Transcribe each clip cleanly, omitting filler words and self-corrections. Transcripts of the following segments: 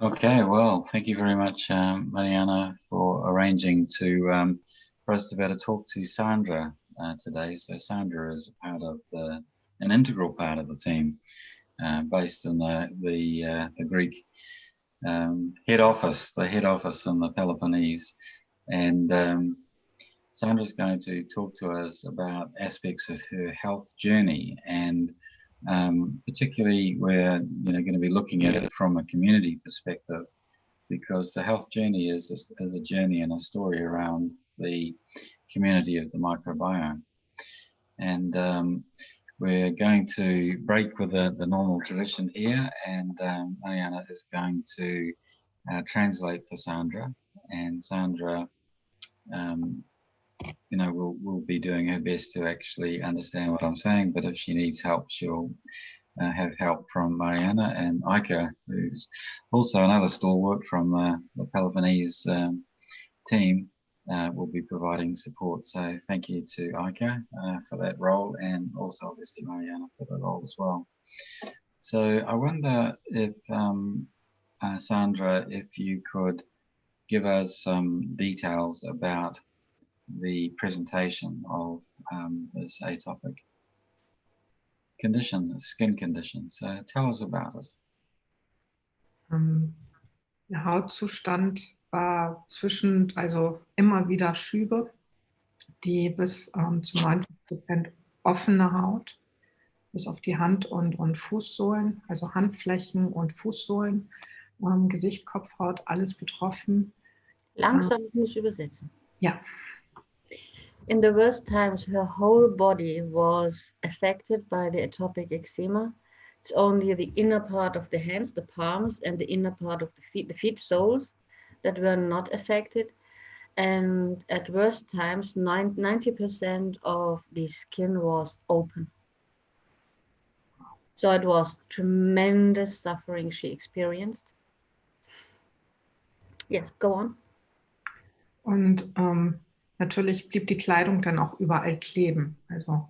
Okay, well, thank you very much, Mariana, for arranging for us to be able to talk to Sandra today. So Sandra is an integral part of the team, based in the Greek head office, in the Peloponnese, and Sandra's going to talk to us about aspects of her health journey, and particularly we're going to be looking at it from a community perspective, because the health journey is a journey and a story around the community of the microbiome. And we're going to break with the normal tradition here, and Mariana is going to translate for Sandra, and Sandra will be doing her best to actually understand what I'm saying, but if she needs help, she'll have help from Mariana, and Ika, who's also another stalwart from the Peloponnese team, will be providing support. So thank you to Ika for that role, and also obviously Mariana for the role as well. So I wonder if, Sandra, if you could give us some details about the presentation of this atopic condition, the skin condition. So tell us about it. Der Hautzustand war also immer wieder Schübe, die bis zu 90% offene Haut, bis auf die Hand- und Fußsohlen, also Handflächen und Fußsohlen, Gesicht, Kopfhaut, alles betroffen. Langsam, ich muss übersetzen. Ja. In the worst times, her whole body was affected by the atopic eczema. It's only the inner part of the hands, the palms, and the inner part of the feet soles that were not affected. And at worst times, 90% of the skin was open. So it was tremendous suffering she experienced. Yes, go on. Und natürlich blieb die Kleidung dann auch überall kleben. Also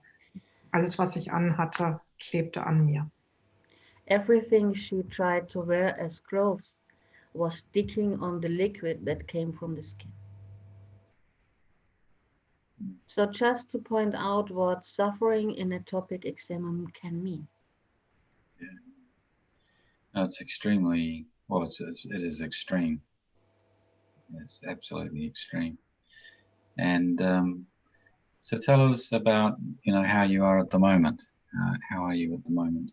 alles, was ich anhatte, klebte an mir. Everything she tried to wear as clothes was sticking on the liquid that came from the skin. So just to point out what suffering in atopic eczema can mean. Yeah. No, it's extremely, well, it is extreme. It's absolutely extreme. And so tell us about, how you are at the moment. How are you at the moment?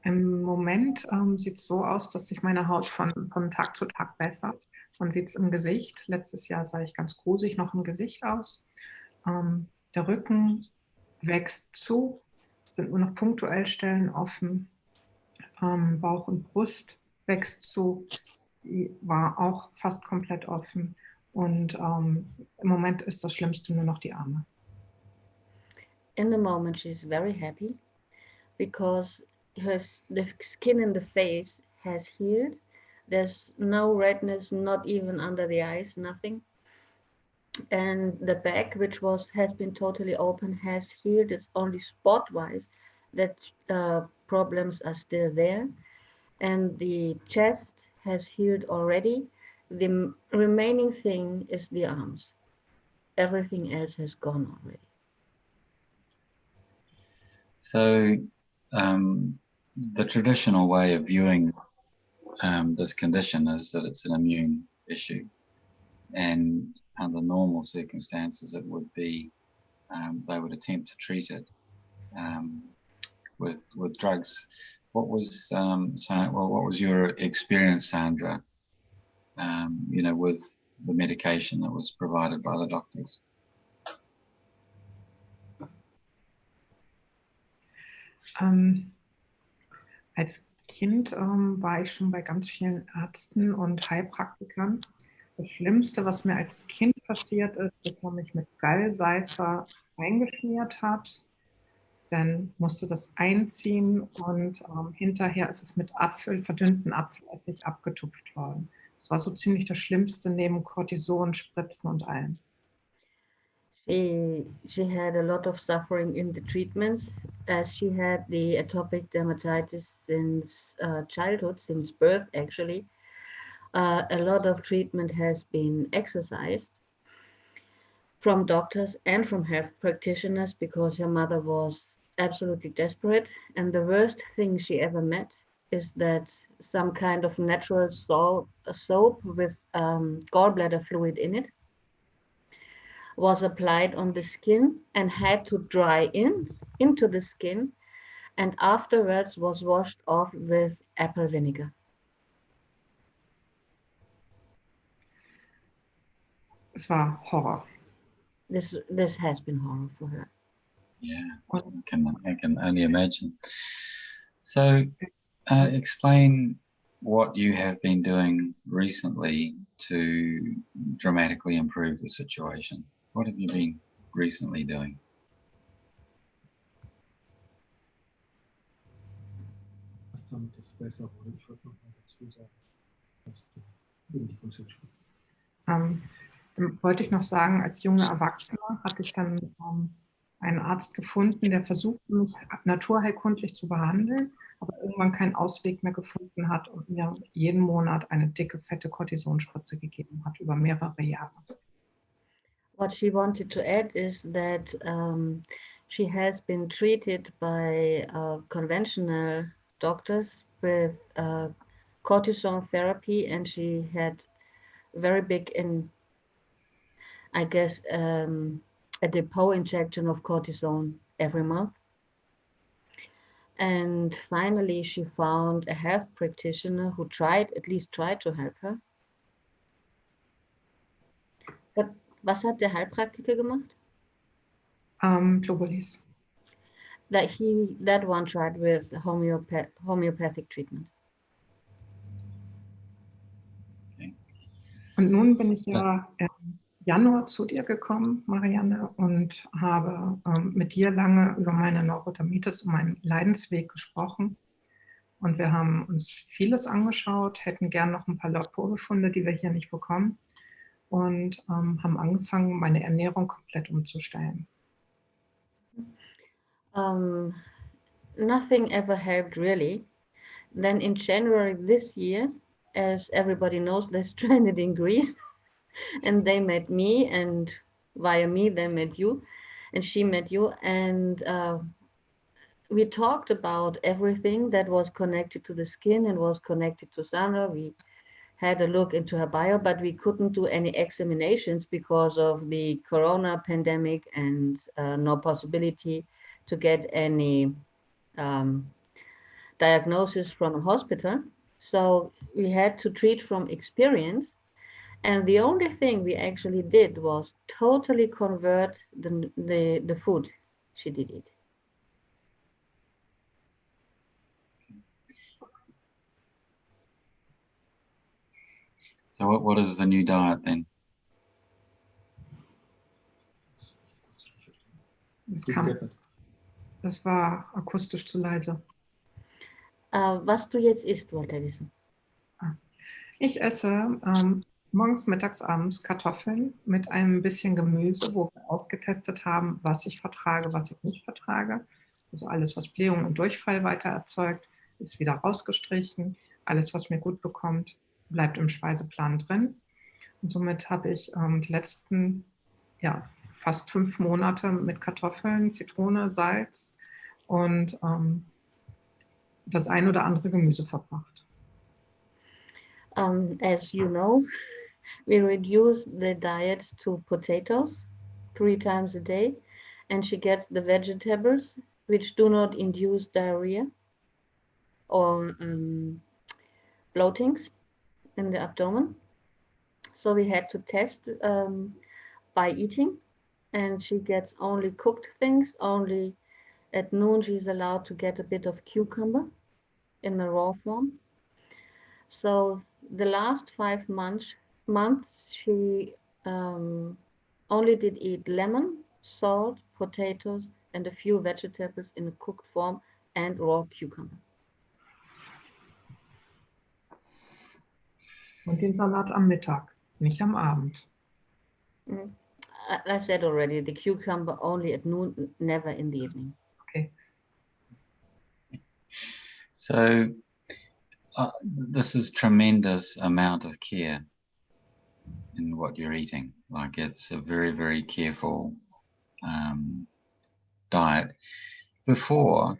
Im Moment sieht es so aus, dass sich meine Haut von Tag zu Tag bessert. Man sieht es im Gesicht. Letztes Jahr sah ich ganz grusig noch im Gesicht aus. Der Rücken wächst zu. Es sind nur noch punktuell Stellen offen. Bauch und Brust wächst zu. Die war auch fast komplett offen. Und im Moment ist das Schlimmste nur noch die Arme. In the moment she's very happy because the skin in the face has healed. There's no redness, not even under the eyes, nothing. And the back, which has been totally open, has healed. It's only spot-wise that problems are still there. And the chest has healed already. The remaining thing is the arms. Everything else has gone already. So the traditional way of viewing this condition is that it's an immune issue, and under normal circumstances it would be they would attempt to treat it with drugs. What was what was your experience, Sandra, with the medication that was provided by the doctors? Als Kind war ich schon bei ganz vielen Ärzten und Heilpraktikern. Das Schlimmste, was mir als Kind passiert ist, dass man mich mit Gallseife eingeschmiert hat. Dann musste das einziehen und hinterher ist es mit verdünnten Apfelessig abgetupft worden. Das war so ziemlich das Schlimmste neben Cortison, Spritzen und allem. She had a lot of suffering in the treatments. as she had the atopic dermatitis since childhood, since birth actually, a lot of treatment has been exercised from doctors and from health practitioners because her mother was absolutely desperate. And the worst thing she ever met is that some kind of natural soap with gallbladder fluid in it was applied on the skin and had to dry into the skin, and afterwards was washed off with apple vinegar. Es war Horror. This has been horror for her. Yeah, I can only imagine. So, explain what you have been doing recently to dramatically improve the situation. What have you been recently doing? Damit es besser wurde. Ich wollte noch mal dazu sagen, dass die Konzentration. Dann wollte ich noch sagen, als junge Erwachsene hatte ich dann einen Arzt gefunden, der versuchte, mich naturheilkundlich zu behandeln, aber irgendwann keinen Ausweg mehr gefunden hat und mir jeden Monat eine dicke, fette Kortisonspritze gegeben hat über mehrere Jahre. What she wanted to add is that she has been treated by conventional doctors with cortison therapy, and she had very big, I guess, a depot injection of cortisone every month. And finally, she found a health practitioner who at least tried to help her. But was hat der Heilpraktiker gemacht? Globulis. That one tried with homeopathic treatment. Okay. Und nun bin ich ja im Januar zu dir gekommen, Marianne, und habe mit dir lange über meine Neurodermitis und meinen Leidensweg gesprochen. Und wir haben uns vieles angeschaut, hätten gern noch ein paar Laborbefunde, die wir hier nicht bekommen, und haben angefangen, meine Ernährung komplett umzustellen. Nothing ever helped really. Then in January this year, as everybody knows, they're stranded in Greece, and they met me, and via me they met you, and she met you, and we talked about everything that was connected to the skin and was connected to Sandra. We had a look into her bio, but we couldn't do any examinations because of the corona pandemic and no possibility to get any diagnosis from a hospital. So we had to treat from experience. And the only thing we actually did was totally convert the food she did eat. So what is the new diet then? Das war akustisch zu leise. Was du jetzt isst, wollte er wissen. Ich esse morgens, mittags, abends Kartoffeln mit einem bisschen Gemüse, wo wir aufgetestet haben, was ich vertrage, was ich nicht vertrage. Also alles, was Blähung und Durchfall weiter erzeugt, ist wieder rausgestrichen. Alles, was mir gut bekommt, bleibt im Speiseplan drin. Und somit habe ich die letzten fast 5 Monate mit Kartoffeln, Zitrone, Salz und das ein oder andere Gemüse verbracht. As you know, we reduce the diet to potatoes 3 times a day, and she gets the vegetables which do not induce diarrhea or bloatings in the abdomen. So we had to test by eating, and she gets only cooked things. Only at noon she's allowed to get a bit of cucumber in the raw form. So the last 5 months she only did eat lemon, salt, potatoes, and a few vegetables in a cooked form and raw cucumber. Und den Salat am Mittag, nicht am Abend. I said already, the cucumber only at noon, never in the evening. Okay. So this is tremendous amount of care in what you're eating. Like it's a very, very careful diet. Before,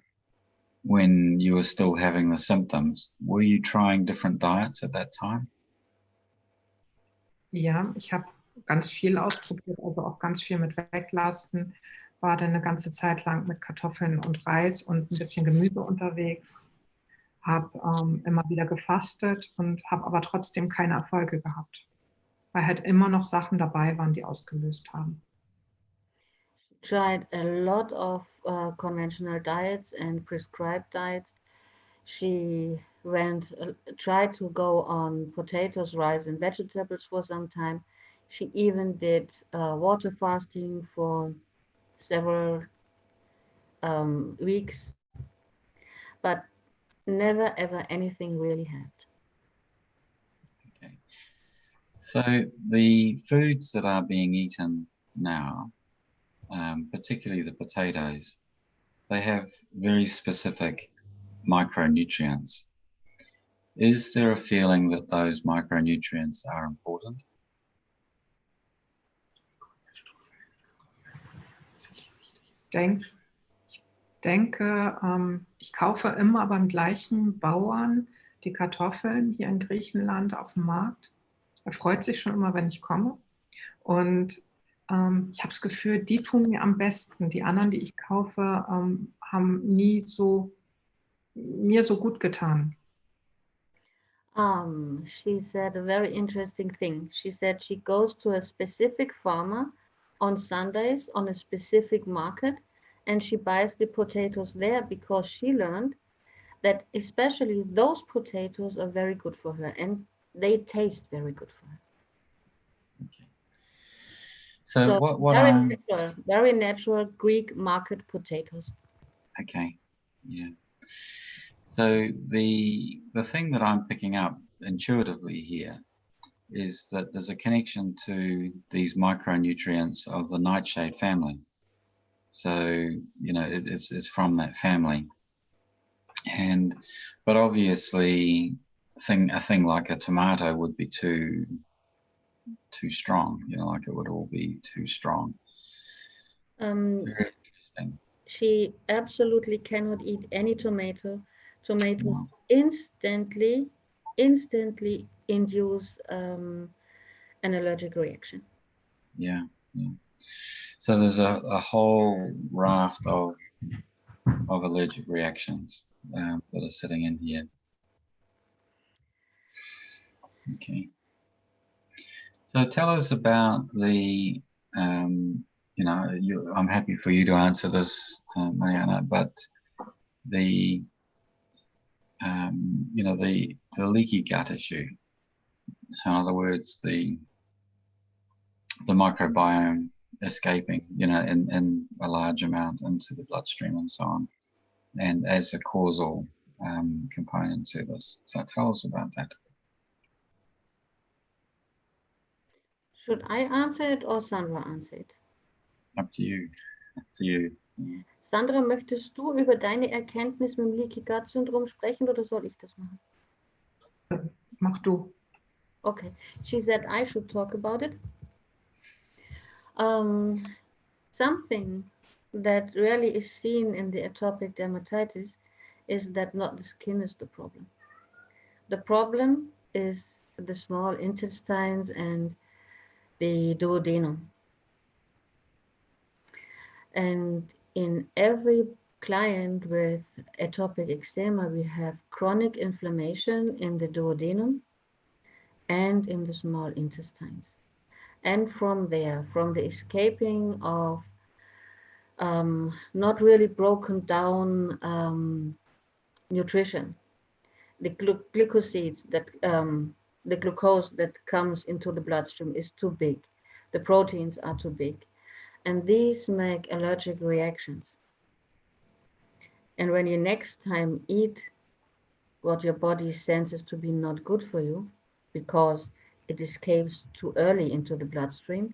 when you were still having the symptoms, were you trying different diets at that time? Ja, ich habe ganz viel ausprobiert, also auch ganz viel mit Weglassen. War dann eine ganze Zeit lang mit Kartoffeln und Reis und ein bisschen Gemüse unterwegs. Habe immer wieder gefastet und habe aber trotzdem keine Erfolge gehabt, weil halt immer noch Sachen dabei waren, die ausgelöst haben. Tried a lot of conventional diets and prescribed diets. She tried to go on potatoes, rice, and vegetables for some time. She even did water fasting for several weeks, but never ever anything really helped. Okay. So the foods that are being eaten now, particularly the potatoes, they have very specific micronutrients. Is there a feeling that those micronutrients are important? Ich denke, ich kaufe immer beim gleichen Bauern die Kartoffeln hier in Griechenland auf dem Markt. Er freut sich schon immer, wenn ich komme. Und ich habe das Gefühl, die tun mir am besten. Die anderen, die ich kaufe, haben nie mir so gut getan. She said a very interesting thing. She said she goes to a specific farmer on Sundays on a specific market, and she buys the potatoes there because she learned that especially those potatoes are very good for her and they taste very good for her. Okay. So what very natural Greek market potatoes. Okay, yeah. So the thing that I'm picking up intuitively here is that there's a connection to these micronutrients of the nightshade family. So, you know, it's from that family. But obviously a thing like a tomato would be too strong, you know, like it would all be too strong. Very interesting. She absolutely cannot eat any tomatoes No. instantly induce an allergic reaction. Yeah, yeah. So there's a whole raft of allergic reactions that are sitting in here. Okay. So tell us about the, you know, I'm happy for you to answer this, Mariana, but the, you know, the leaky gut issue. So in other words, the microbiome escaping, you know, in a large amount into the bloodstream and so on, and as a causal component to this. So tell us about that. Should I answer it or Sandra answer it? Up to you. Up to you. Sandra, möchtest du über deine Erkenntnis mit dem Leaky Gut Syndrom sprechen oder soll ich das machen? Mach du. Okay. She said I should talk about it. Something that really is seen in the atopic dermatitis is that not the skin is the problem. The problem is the small intestines and the duodenum. And in every client with atopic eczema, we have chronic inflammation in the duodenum and in the small intestines. And from there, from the escaping of not really broken down nutrition, the glucosides that the glucose that comes into the bloodstream is too big. The proteins are too big. And these make allergic reactions. And when you next time eat what your body senses to be not good for you, because it escapes too early into the bloodstream,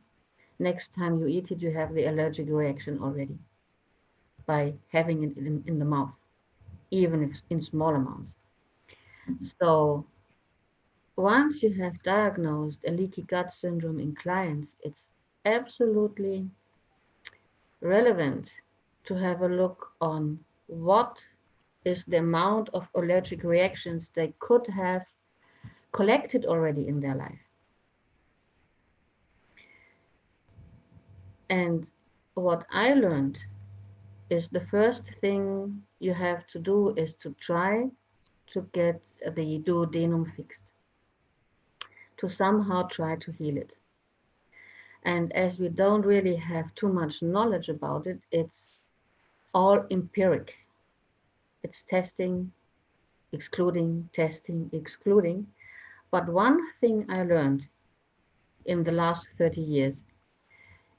next time you eat it, you have the allergic reaction already by having it in the mouth. even if in small amounts. So once you have diagnosed a leaky gut syndrome in clients, it's absolutely relevant to have a look on what is the amount of allergic reactions they could have collected already in their life. And what I learned is the first thing you have to do is to try to get the duodenum fixed, to somehow try to heal it. And as we don't really have too much knowledge about it, it's all empiric. It's testing, excluding, testing, excluding. But one thing I learned in the last 30 years,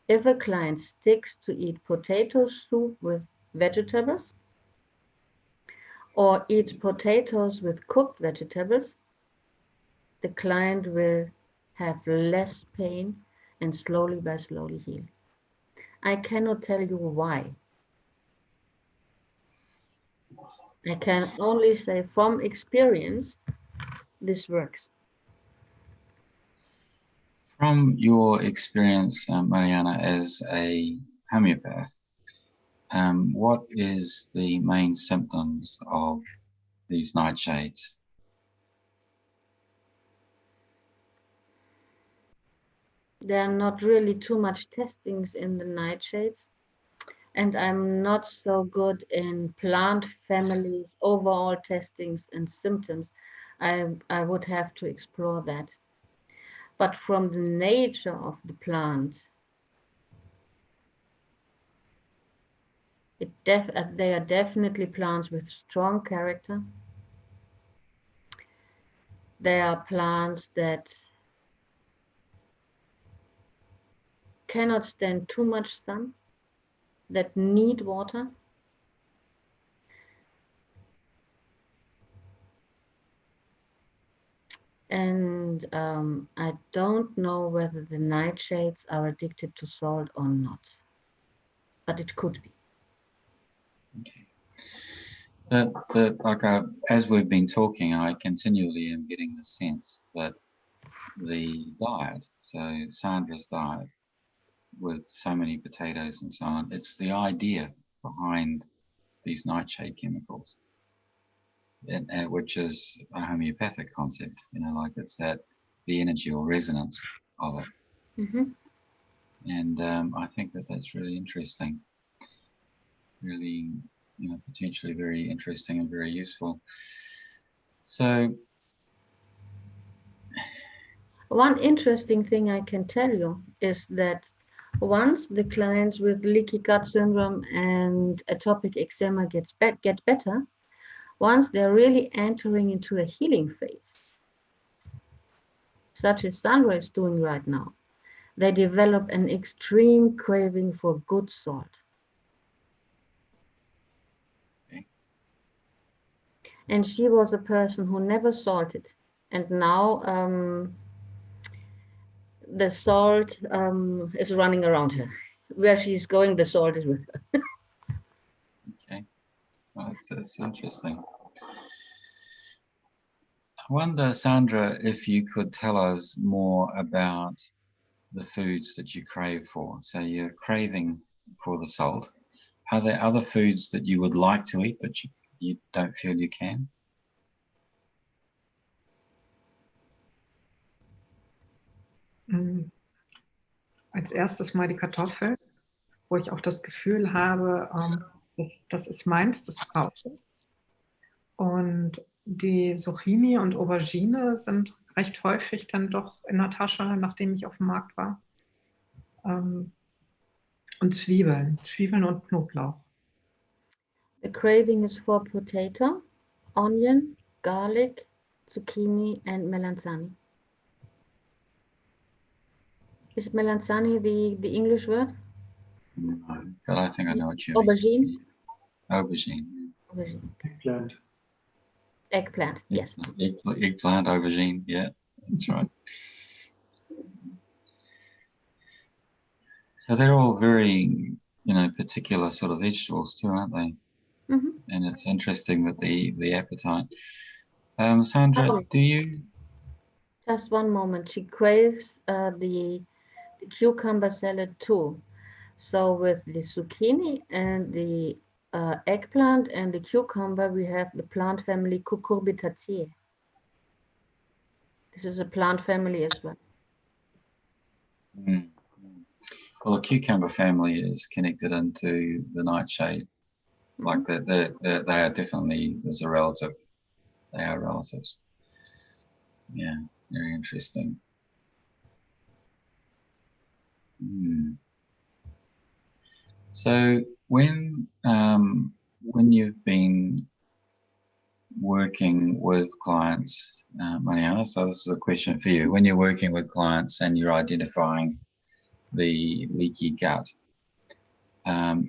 if a client sticks to eat potato soup with vegetables or eats potatoes with cooked vegetables, the client will have less pain and slowly by slowly heal. I cannot tell you why. I can only say from experience, this works. From your experience, Mariana, as a homeopath, what is the main symptoms of these nightshades? There are not really too much testings in the nightshades, and I'm not so good in plant families, overall testings and symptoms. I would have to explore that. But from the nature of the plant, they are definitely plants with strong character. They are plants that cannot stand too much sun, that need water. And I don't know whether the nightshades are addicted to salt or not, but it could be. Okay. As we've been talking, I continually am getting the sense that the diet, so Sandra's diet, with so many potatoes and so on, it's the idea behind these nightshade chemicals, which is a homeopathic concept, like it's the energy or resonance of it. Mm-hmm. And I think that's really interesting, really, potentially very interesting and very useful. So one interesting thing I can tell you is that once the clients with leaky gut syndrome and atopic eczema get better, once they're really entering into a healing phase, such as Sandra is doing right now, they develop an extreme craving for good salt. Okay. And she was a person who never salted. And now the salt is running around her. Where she's going, the salt is with her. Okay. Well, that's interesting. I wonder, Sandra, if you could tell us more about the foods that you crave for. So you're craving for the salt. Are there other foods that you would like to eat but you don't feel you can? Als erstes mal die Kartoffel, wo ich auch das Gefühl habe, das ist meins, das brauche ich. Und die Zucchini und Aubergine sind recht häufig dann doch in der Tasche, nachdem ich auf dem Markt war. Und Zwiebeln und Knoblauch. The craving is for potato, onion, garlic, zucchini, and melanzani. Is melanzani the English word? No, but I think I know what you Aubergine? mean. Aubergine. Aubergine. Eggplant. Eggplant, yes. Eggplant, aubergine, yeah, that's right. So they're all very, particular sort of vegetables too, aren't they? And it's interesting that the appetite. Sandra, Oh, do you? just one moment. She craves the cucumber salad too. So with the zucchini and the eggplant and the cucumber, we have the plant family Cucurbitaceae. This is a plant family as well. Mm. Well, the cucumber family is connected into the nightshade. Like they are definitely, there's a relative. They are relatives. Yeah, very interesting. Mm. So when you've been working with clients, Mariana, so this is a question for you. When you're working with clients and you're identifying the leaky gut,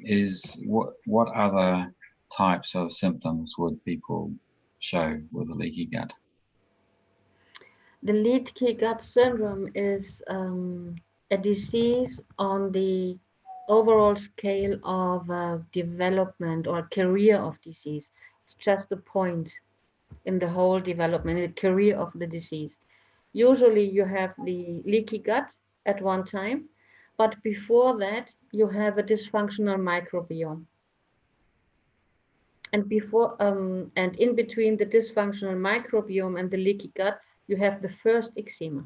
is what other types of symptoms would people show with a leaky gut? The leaky gut syndrome is a disease on the overall scale of development or career of disease. It's just a point in the whole development, in the career of the disease. Usually you have the leaky gut at one time, but before that you have a dysfunctional microbiome. And and in between the dysfunctional microbiome and the leaky gut, you have the first eczema.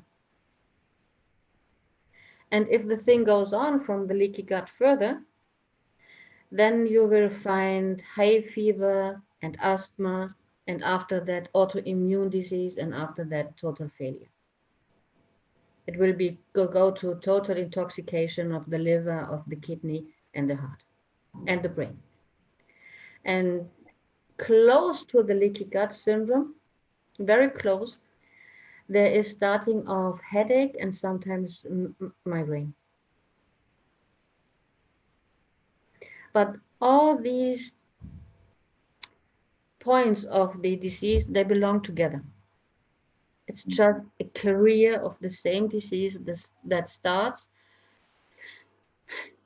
And if the thing goes on from the leaky gut further, then you will find high fever and asthma, and after that autoimmune disease, and after that total failure. It will be go to total intoxication of the liver, of the kidney, and the heart, and the brain. And close to the leaky gut syndrome, very close, there is starting of headache and sometimes migraine. But all these points of the disease, they belong together. It's just a career of the same disease that starts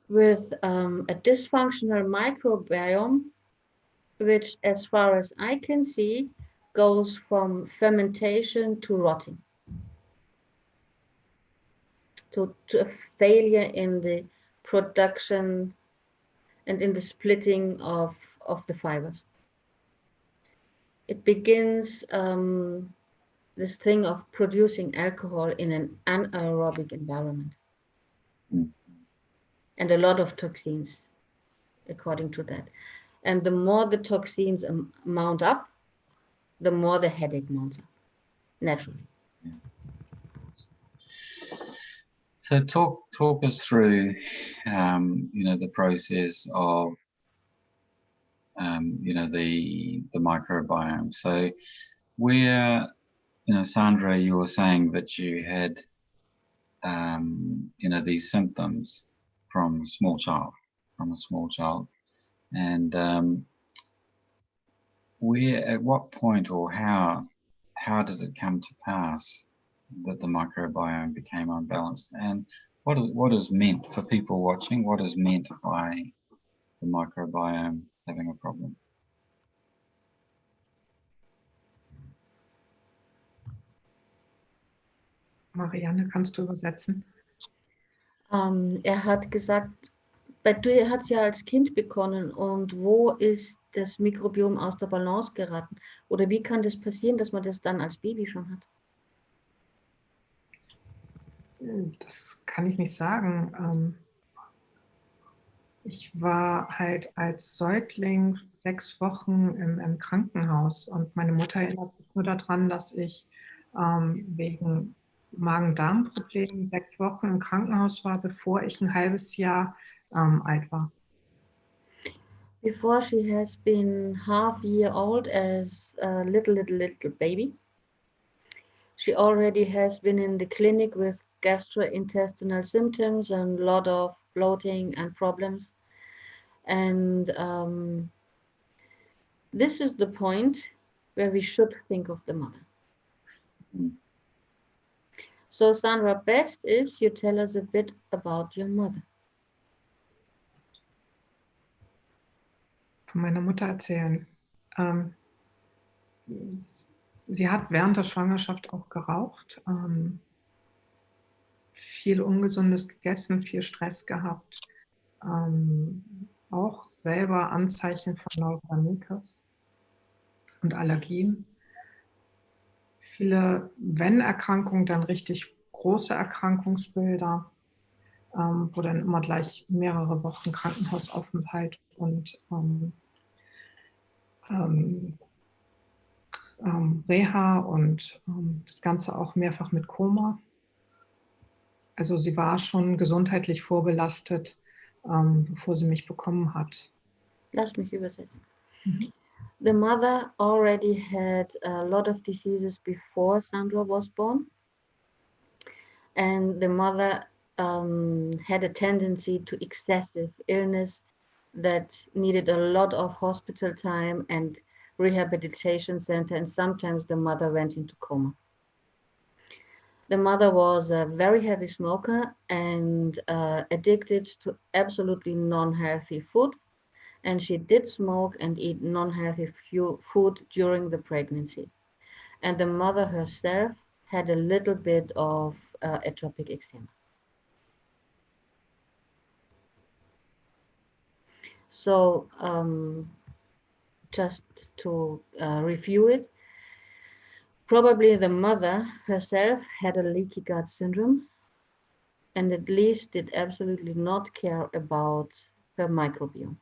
with a dysfunctional microbiome, which, as far as I can see, goes from fermentation to rotting, to a failure in the production and in the splitting of the fibers. It begins this thing of producing alcohol in an anaerobic environment. And a lot of toxins, according to that. And the more the toxins mount up, the more the headache mounts up, naturally. So talk us through, the process of, the microbiome. So where, Sandra, you were saying that you had, these symptoms from a small child, and at what point or how did it come to pass that the microbiome became unbalanced, and what is meant for people watching? What is meant by the microbiome having a problem? Marianne, kannst du übersetzen? Hat gesagt, bei dir hat es ja als Kind begonnen, und wo ist das Mikrobiom aus der Balance geraten? Oder wie kann das passieren, dass man das dann als Baby schon hat? Das kann ich nicht sagen. Ich war halt als Säugling 6 Wochen im Krankenhaus, und meine Mutter erinnert sich nur daran, dass ich wegen Magen-Darm-Problemen 6 Wochen im Krankenhaus war, bevor ich ein halbes Jahr alt war. Before she has been half-year old as a little baby, she already has been in the clinic with gastrointestinal symptoms and a lot of bloating and problems. And this is the point where we should think of the mother. So Sandra, best is you tell us a bit about your mother. von meiner Mutter erzählen. Sie hat während der Schwangerschaft auch geraucht, viel Ungesundes gegessen, viel Stress gehabt, auch selber Anzeichen von Neurodermatitis und Allergien. Viele, wenn Erkrankungen, dann richtig große Erkrankungsbilder, wo dann immer gleich mehrere Wochen Krankenhausaufenthalt und Reha und das Ganze auch mehrfach mit Koma. Also sie war schon gesundheitlich vorbelastet, bevor sie mich bekommen hat. Lass mich übersetzen. The mother already had a lot of diseases before Sandra was born. And the mother had a tendency to excessive illness that needed a lot of hospital time and rehabilitation center, and sometimes the mother went into coma. The mother was a very heavy smoker and addicted to absolutely non-healthy food, and she did smoke and eat non-healthy food during the pregnancy. And the mother herself had a little bit of atopic eczema. So just to review it, probably the mother herself had a leaky gut syndrome and at least did absolutely not care about her microbiome.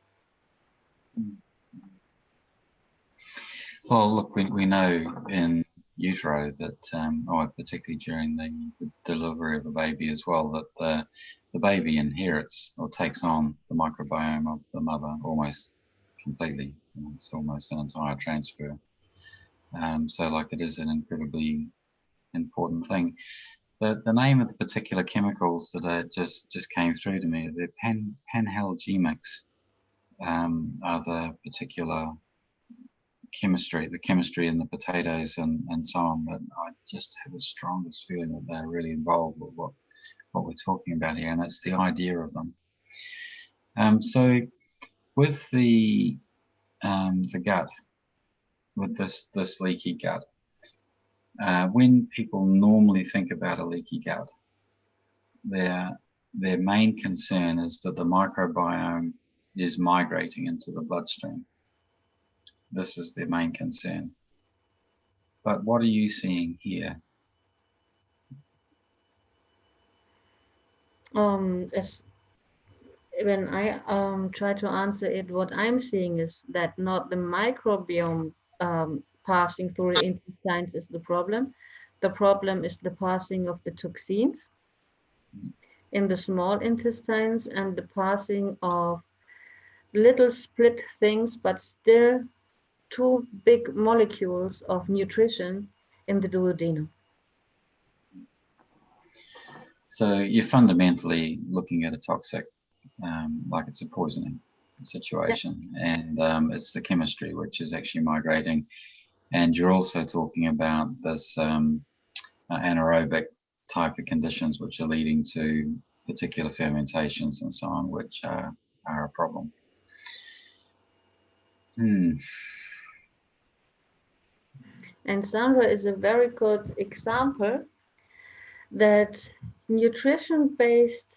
Well, look, we know in utero that, or particularly during the delivery of a baby as well, that the baby inherits or takes on the microbiome of the mother almost completely. It's almost an entire transfer. So like it is an incredibly important thing. The name of the particular chemicals that just came through to me, the panhalgemics, are the particular chemistry, the chemistry in the potatoes and so on, but I just have the strongest feeling that they're really involved with what we're talking about here, and that's the idea of them. So with the gut, with this leaky gut, when people normally think about a leaky gut, their main concern is that the microbiome is migrating into the bloodstream. This is their main concern. But what are you seeing here? As when I try to answer it, what I'm seeing is that not the microbiome passing through the intestines is the problem. The problem is the passing of the toxins in the small intestines and the passing of little split things, but still two big molecules of nutrition in the duodenum. So you're fundamentally looking at a toxic, like it's a poisoning situation, and it's the chemistry which is actually migrating. And you're also talking about this anaerobic type of conditions which are leading to particular fermentations and so on, which are a problem. And Sandra is a very good example that nutrition-based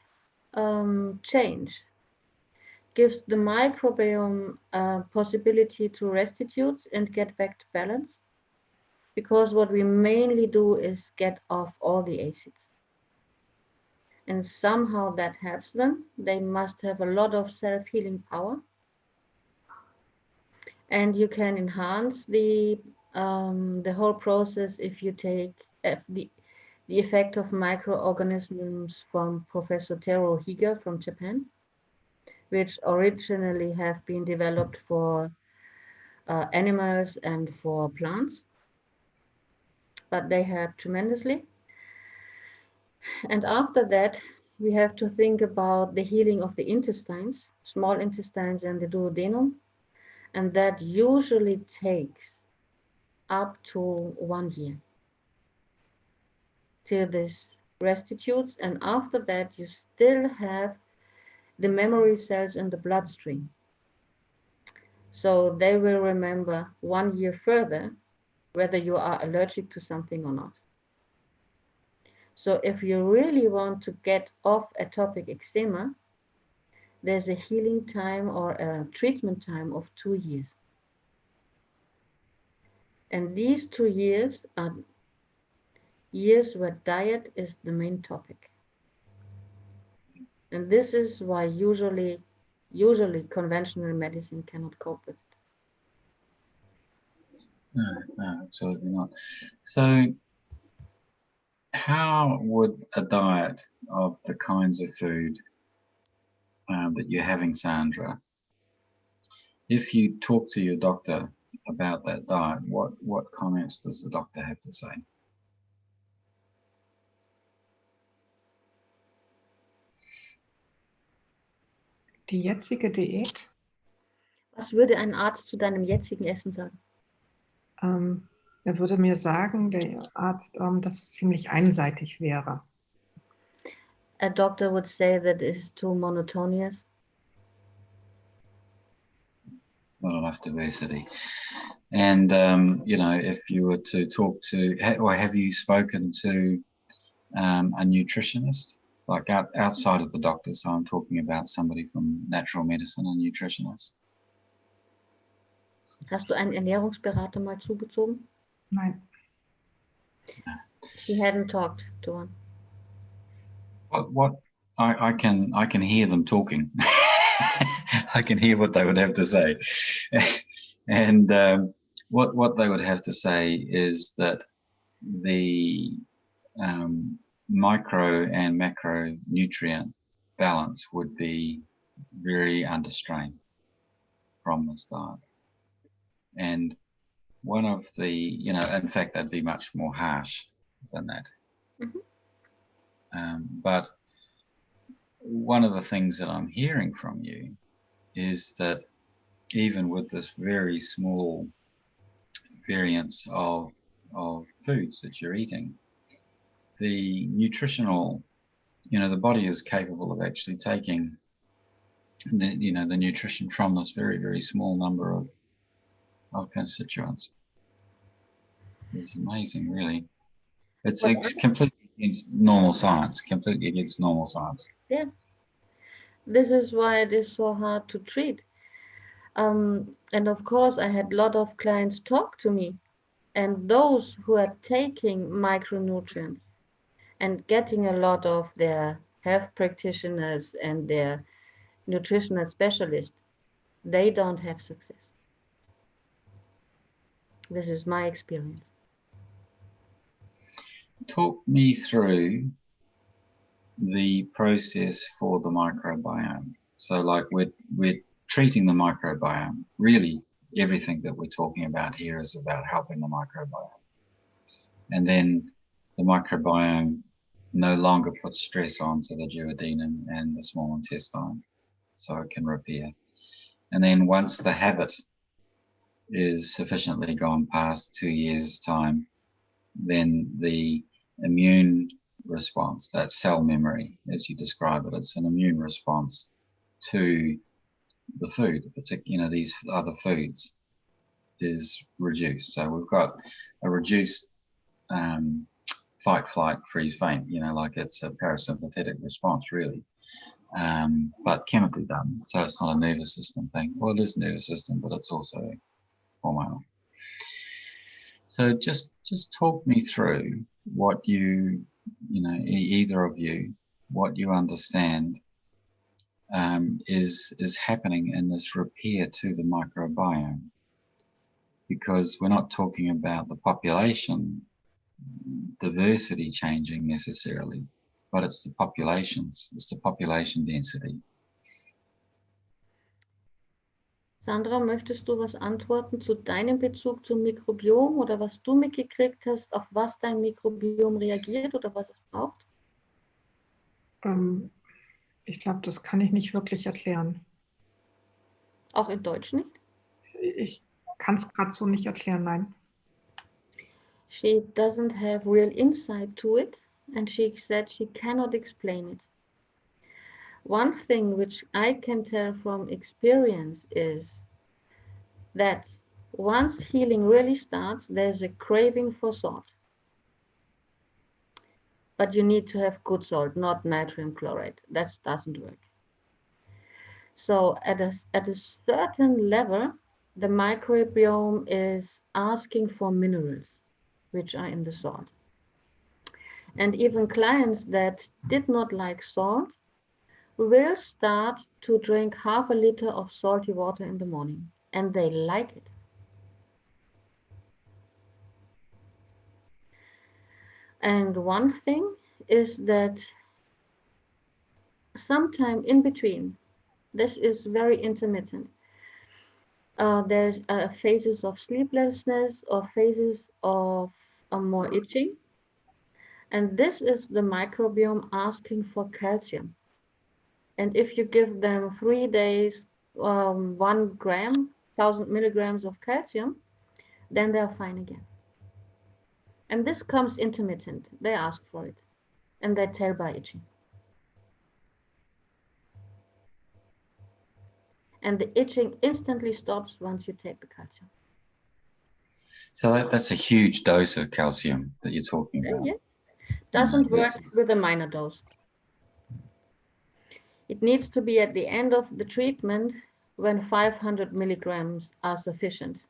change gives the microbiome possibility to restitute and get back to balance, because what we mainly do is get off all the acids. And somehow that helps them. They must have a lot of self-healing power. And you can enhance the whole process if you take the effect of microorganisms from Professor Taro Higa from Japan, which originally have been developed for animals and for plants, but they help tremendously. And after that, we have to think about the healing of the intestines, small intestines and the duodenum, and that usually takes up to 1 year till this restitutes, and after that you still have the memory cells in the bloodstream. So they will remember 1 year further whether you are allergic to something or not. So if you really want to get off atopic eczema, there's a healing time or a treatment time of 2 years. And these 2 years are years where diet is the main topic. And this is why usually conventional medicine cannot cope with it. No, absolutely not. So how would a diet of the kinds of food that you're having, Sandra, if you talk to your doctor about that diet, what comments does the doctor have to say? Die jetzige Diät, Was würde ein Arzt zu deinem jetzigen Essen sagen? er würde mir sagen, der Arzt, dass es ziemlich einseitig wäre. A doctor would say that it is too monotonous. Not enough diversity. And, you know, if you were to talk to, or have you spoken to a nutritionist, like outside of the doctor? So I'm talking about somebody from natural medicine, a nutritionist. Hast du einen Ernährungsberater mal zugezogen? Nein. She hadn't talked to one. What I can hear them talking. I can hear what they would have to say. And what they would have to say is that the micro and macronutrient balance would be very under strain from this diet. And one of the, you know, in fact, that'd be much more harsh than that. Mm-hmm. But one of the things that I'm hearing from you is that even with this very small variance of foods that you're eating, the nutritional, you know, the body is capable of actually taking the, you know, the nutrition from this very, very small number of constituents. This is amazing, really. It's completely against normal science, completely against normal science. Yeah. This is why it is so hard to treat. And of course, I had a lot of clients talk to me, and those who are taking micronutrients and getting a lot of their health practitioners and their nutritional specialists, they don't have success. This is my experience. Talk me through the process for the microbiome. So like we're treating the microbiome. Really, everything that we're talking about here is about helping the microbiome. And then the microbiome no longer puts stress onto the duodenum and the small intestine, so it can repair. And then once the habit is sufficiently gone past 2 years' time, then the immune response, that cell memory, as you describe it, it's an immune response to the food, particularly, you know, these other foods, is reduced. So we've got a reduced fight, flight, freeze, faint, you know, like it's a parasympathetic response, really, but chemically done. So it's not a nervous system thing. Well, it is nervous system, but it's also hormonal. So just talk me through what you know, either of you, what you understand is happening in this repair to the microbiome, because we're not talking about the population diversity changing necessarily, but it's the populations, it's the population density. Sandra, möchtest du was antworten zu deinem Bezug zum Mikrobiom oder was du mitgekriegt hast, auf was dein Mikrobiom reagiert oder was es braucht? Ich glaube, das kann ich nicht wirklich erklären. Auch in Deutsch nicht? Ich kann es gerade so nicht erklären, nein. She doesn't have real insight to it, and she said she cannot explain it. One thing which I can tell from experience is that once healing really starts, there's a craving for salt. But you need to have good salt, not natrium chloride. That doesn't work. So at a certain level, the microbiome is asking for minerals, which are in the salt. And even clients that did not like salt will start to drink half a liter of salty water in the morning, and they like it. And one thing is that sometime in between, this is very intermittent. There's phases of sleeplessness or phases of more itching. And this is the microbiome asking for calcium. And if you give them 3 days, 1 gram, 1000 milligrams of calcium, then they're fine again. And this comes intermittent. They ask for it. And they tell by itching. And the itching instantly stops once you take the calcium. So that's a huge dose of calcium that you're talking about. Yeah. Doesn't work with a minor dose. It needs to be at the end of the treatment when 500 milligrams are sufficient.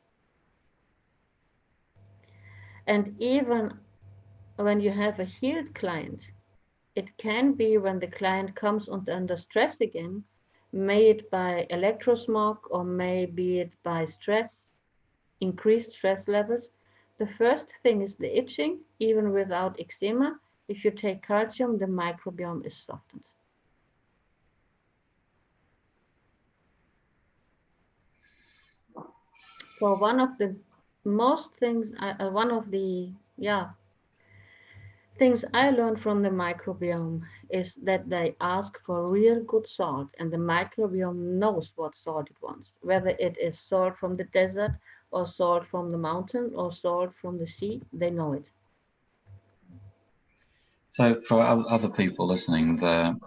And even when you have a healed client, it can be when the client comes under stress again, may it by electrosmog or may be it by stress, increased stress levels. The first thing is the itching, even without eczema. If you take calcium, the microbiome is softened. So one of the things I learned from the microbiome is that they ask for real good salt, and the microbiome knows what salt it wants, whether it is salt from the desert or salt from the mountain or salt from the sea, they know it. So for other people listening, the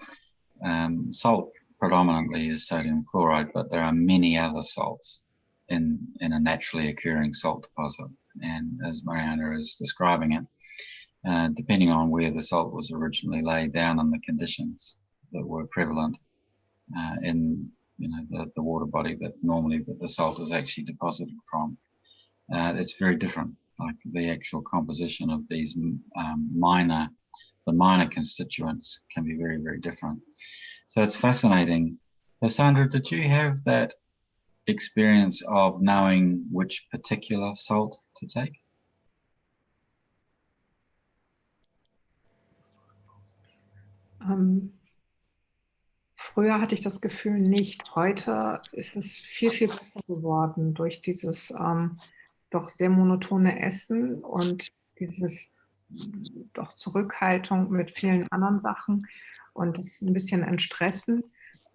salt predominantly is sodium chloride, but there are many other salts in a naturally occurring salt deposit. And as Mariana is describing it, depending on where the salt was originally laid down and the conditions that were prevalent in the water body that normally the salt is actually deposited from, it's very different. Like the actual composition of these minor constituents can be very, very different. So it's fascinating. So Sandra, did you have that experience of knowing which particular salt to take? Früher hatte ich das Gefühl nicht. Heute ist es viel, viel besser geworden durch dieses doch sehr monotone Essen und dieses doch Zurückhaltung mit vielen anderen Sachen und das ein bisschen Entstressen,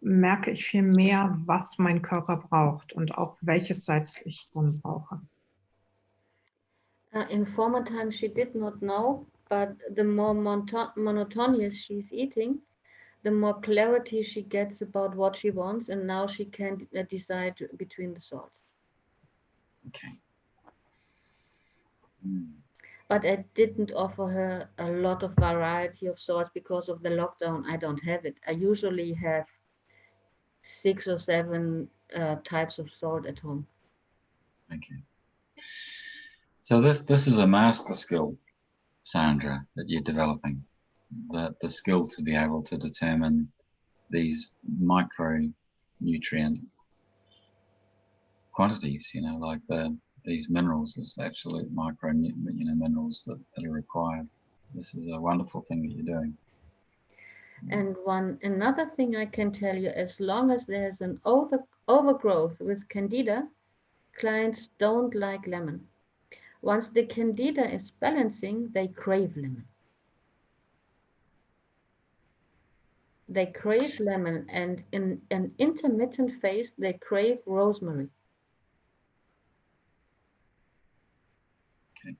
merke ich viel mehr, was mein Körper braucht und auch welches Salz ich dann brauche. In former times she did not know, but the more monotonous she's eating, the more clarity she gets about what she wants, and now she can decide between the salts. Okay. But I didn't offer her a lot of variety of salts because of the lockdown. I don't have it. I usually have 6 or 7 types of salt at home. Okay. So this is a master skill, Sandra, that you're developing. The skill to be able to determine these micronutrient quantities, like these minerals is actually minerals that are required. This is a wonderful thing that you're doing. And another thing I can tell you, as long as there's an overgrowth with candida, clients don't like lemon. Once the candida is balancing, they crave lemon. They crave lemon, and in an intermittent phase, they crave rosemary. Okay.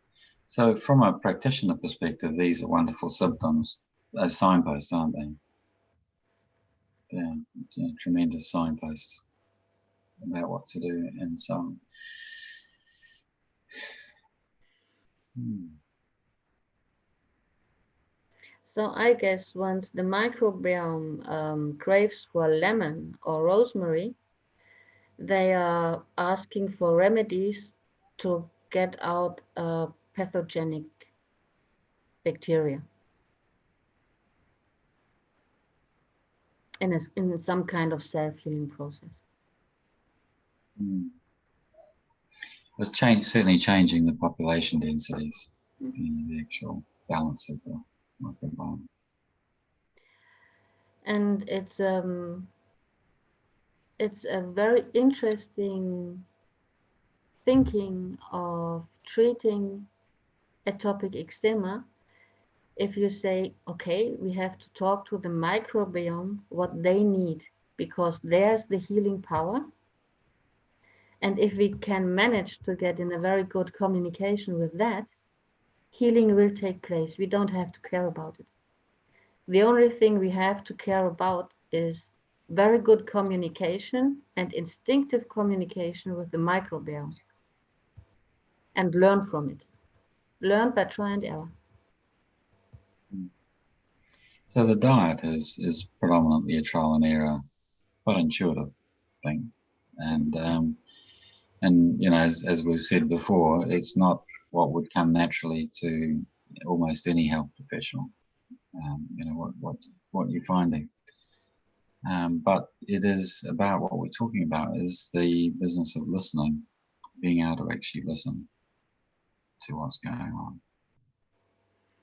So from a practitioner perspective, these are wonderful symptoms as signposts, aren't they? Yeah, tremendous signposts. about what to do and so on. So I guess once the microbiome craves for lemon or rosemary, they are asking for remedies to get out pathogenic bacteria in some kind of self-healing process. It's certainly changing the population densities, the actual balance of the microbiome. And it's a very interesting thinking of treating atopic eczema. If you say, okay, we have to talk to the microbiome what they need, because there's the healing power. And if we can manage to get in a very good communication with that, healing will take place. We don't have to care about it. The only thing we have to care about is very good communication and instinctive communication with the microbiome, and learn from it. Learn by trial and error. So the diet is predominantly a trial and error, but intuitive thing, and you know, as we've said before, it's not what would come naturally to almost any health professional. You know what you're finding, but it is about what we're talking about is the business of listening, being able to actually listen to what's going on,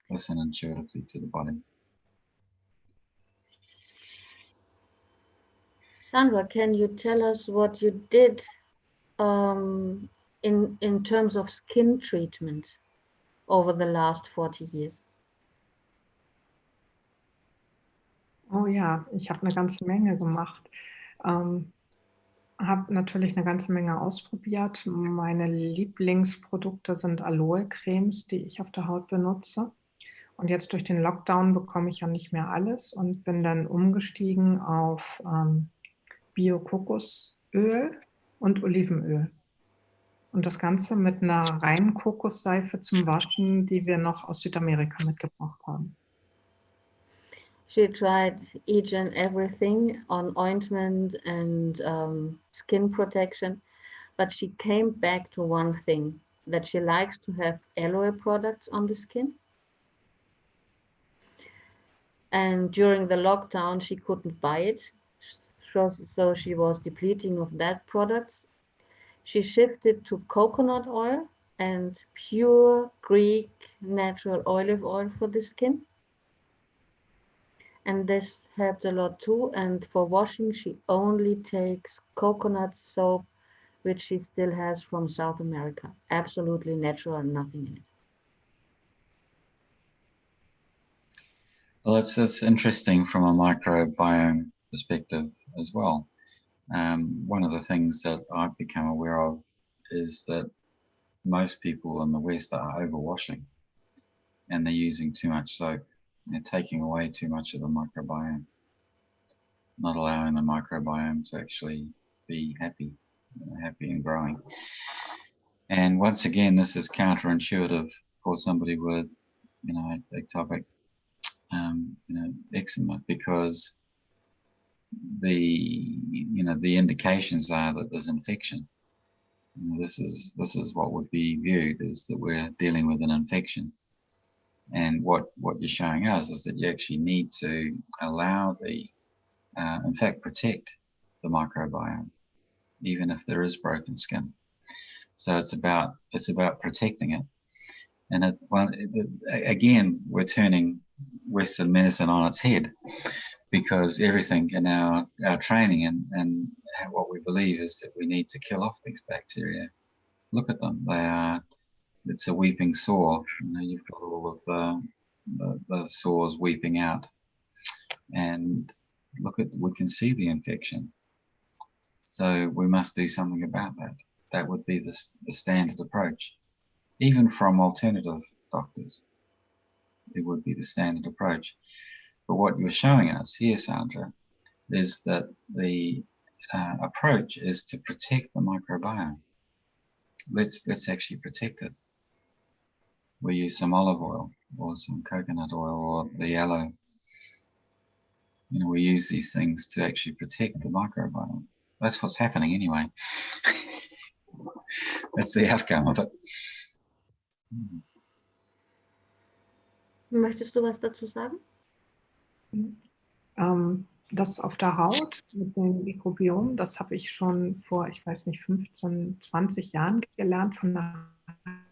listen intuitively to the body. Sandra, can you tell us what you did in terms of skin treatment over the last 40 years? Oh ja, ich habe eine ganze Menge gemacht. Habe natürlich eine ganze Menge ausprobiert. Meine Lieblingsprodukte sind Aloe-Cremes, die ich auf der Haut benutze. Und jetzt durch den Lockdown bekomme ich ja nicht mehr alles und bin dann umgestiegen auf Bio-Kokosöl und Olivenöl. Und das Ganze mit einer reinen Kokosseife zum Waschen, die wir noch aus Südamerika mitgebracht haben. She tried each and everything on ointment and skin protection, but she came back to one thing, that she likes to have aloe products on the skin. And during the lockdown, she couldn't buy it, so she was depleting of that products. She shifted to coconut oil and pure Greek natural olive oil for the skin. And this helped a lot too. And for washing, she only takes coconut soap, which she still has from South America. Absolutely natural, nothing in it. Well, it's interesting from a microbiome perspective as well. One of the things that I've become aware of is that most people in the West are overwashing, and they're using too much soap. They're taking away too much of the microbiome, not allowing the microbiome to actually be happy, happy and growing. And once again, this is counterintuitive for somebody with, you know, atopic, eczema, because the indications are that there's infection. This is what would be viewed as that we're dealing with an infection. And what you're showing us is that you actually need to allow in fact, protect the microbiome, even if there is broken skin. So it's about protecting it. And again, we're turning Western medicine on its head, because everything in our training and what we believe is that we need to kill off these bacteria. Look at them; it's a weeping sore. You've got all of the sores weeping out, and we can see the infection. So we must do something about that. That would be the standard approach, even from alternative doctors. It would be the standard approach. But what you're showing us here, Sandra, is that the approach is to protect the microbiome. Let's actually protect it. We use some olive oil or some coconut oil or the aloe. You know, we use these things to actually protect the microbiome. That's what's happening anyway. That's the outcome of it. Möchtest du was dazu sagen? Das auf der Haut mit dem Mikrobiom, das habe ich schon vor, ich weiß nicht, 15, 20 Jahren gelernt von einer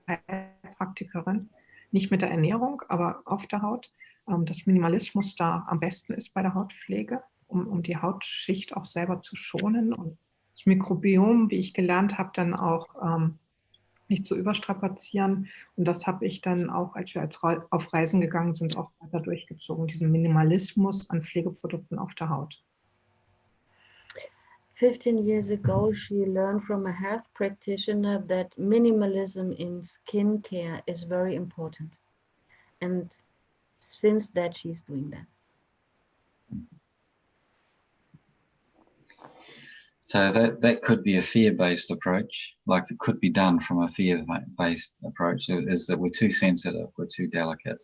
Heilpraktikerin. Nicht mit der Ernährung, aber auf der Haut. Dass Minimalismus da am besten ist bei der Hautpflege, um die Hautschicht auch selber zu schonen. Und das Mikrobiom, wie ich gelernt habe, dann auch nicht zu überstrapazieren. Und das habe ich dann auch, als wir auf Reisen gegangen sind, auch weiter durchgezogen, diesen Minimalismus an Pflegeprodukten auf der Haut. 15 years ago, she learned from a health practitioner that minimalism in skincare is very important. And since that, she's doing that. So that could be a fear-based approach, like it could be done from a fear-based approach, is that we're too sensitive, we're too delicate,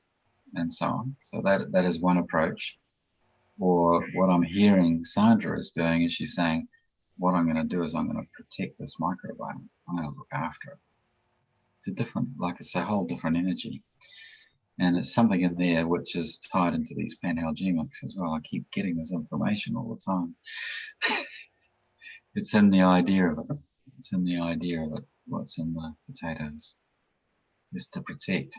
and so on. So that is one approach. Or what I'm hearing Sandra is doing is she's saying, what I'm going to do is I'm going to protect this microbiome. I'm going to look after it. It's a different, like it's a whole different energy. And it's something in there which is tied into these panalgemics as well. I keep getting this information all the time. It's in the idea of it. It's in the idea of it. What's in the potatoes is to protect.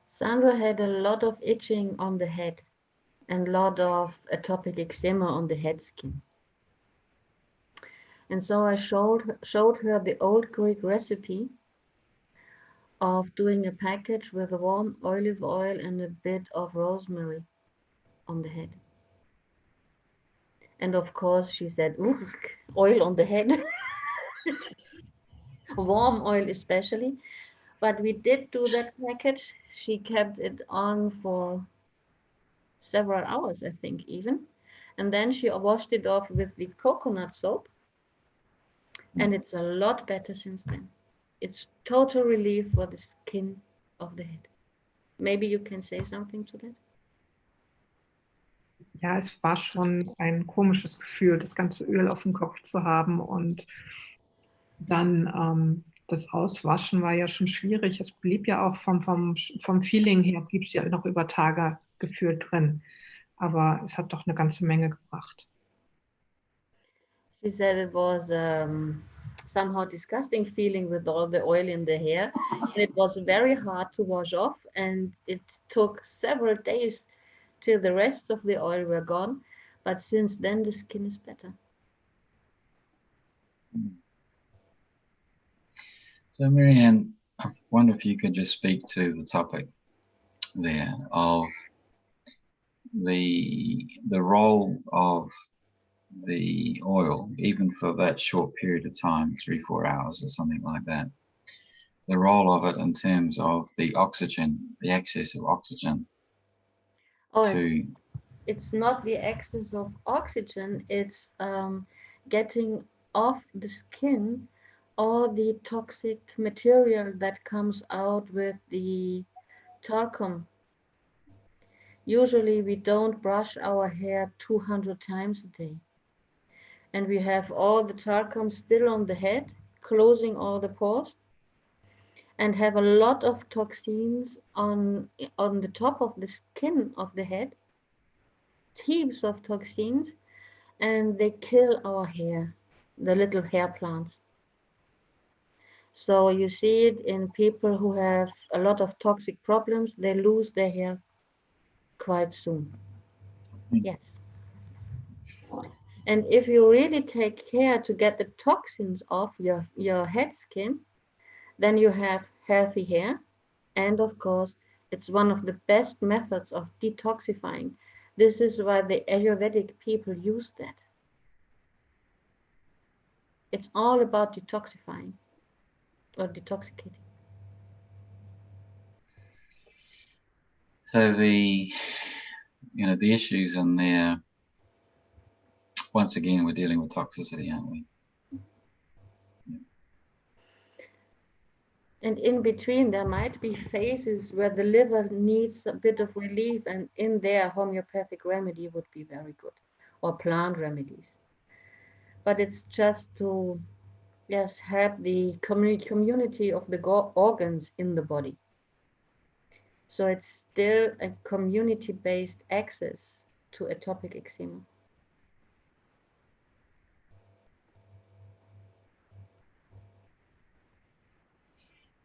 Sandra had a lot of itching on the head and a lot of atopic eczema on the head skin. And so I showed her the old Greek recipe of doing a package with warm olive oil and a bit of rosemary on the head. And of course, she said, ooh, oil on the head. Warm oil especially. But we did do that package. She kept it on for several hours, I think, even. And then she washed it off with the coconut soap. And it's a lot better since then. It's total relief for the skin of the head. Maybe you can say something to that? Ja, es war schon ein komisches Gefühl, das ganze Öl auf dem Kopf zu haben und dann das Auswaschen war ja schon schwierig. Es blieb ja auch vom Feeling her, blieb es ja noch über Tage gefühlt drin. Aber es hat doch eine ganze Menge gebracht. She said it was somehow disgusting feeling with all the oil in the hair. And it was very hard to wash off, and it took several days till the rest of the oil were gone. But since then, the skin is better. So Marianne, I wonder if you could just speak to the topic there of the role of the oil, even for that short period of time, 3-4 hours or something like that, the role of it in terms of the oxygen, the excess of oxygen. It's not the excess of oxygen, it's getting off the skin all the toxic material that comes out with the talcum. Usually we don't brush our hair 200 times a day. And we have all the talcum still on the head, closing all the pores, and have a lot of toxins on the top of the skin of the head, heaps of toxins, and they kill our hair, the little hair plants. So you see it in people who have a lot of toxic problems, they lose their hair quite soon. Yes. And if you really take care to get the toxins off your head skin, then you have healthy hair. And of course, it's one of the best methods of detoxifying. This is why the Ayurvedic people use that. It's all about detoxifying or detoxicating. So the issues in there once again, we're dealing with toxicity, aren't we? And in between, there might be phases where the liver needs a bit of relief, and in there, homeopathic remedy would be very good, or plant remedies. But it's just to, yes, help the community of the organs in the body. So it's still a community-based access to atopic eczema.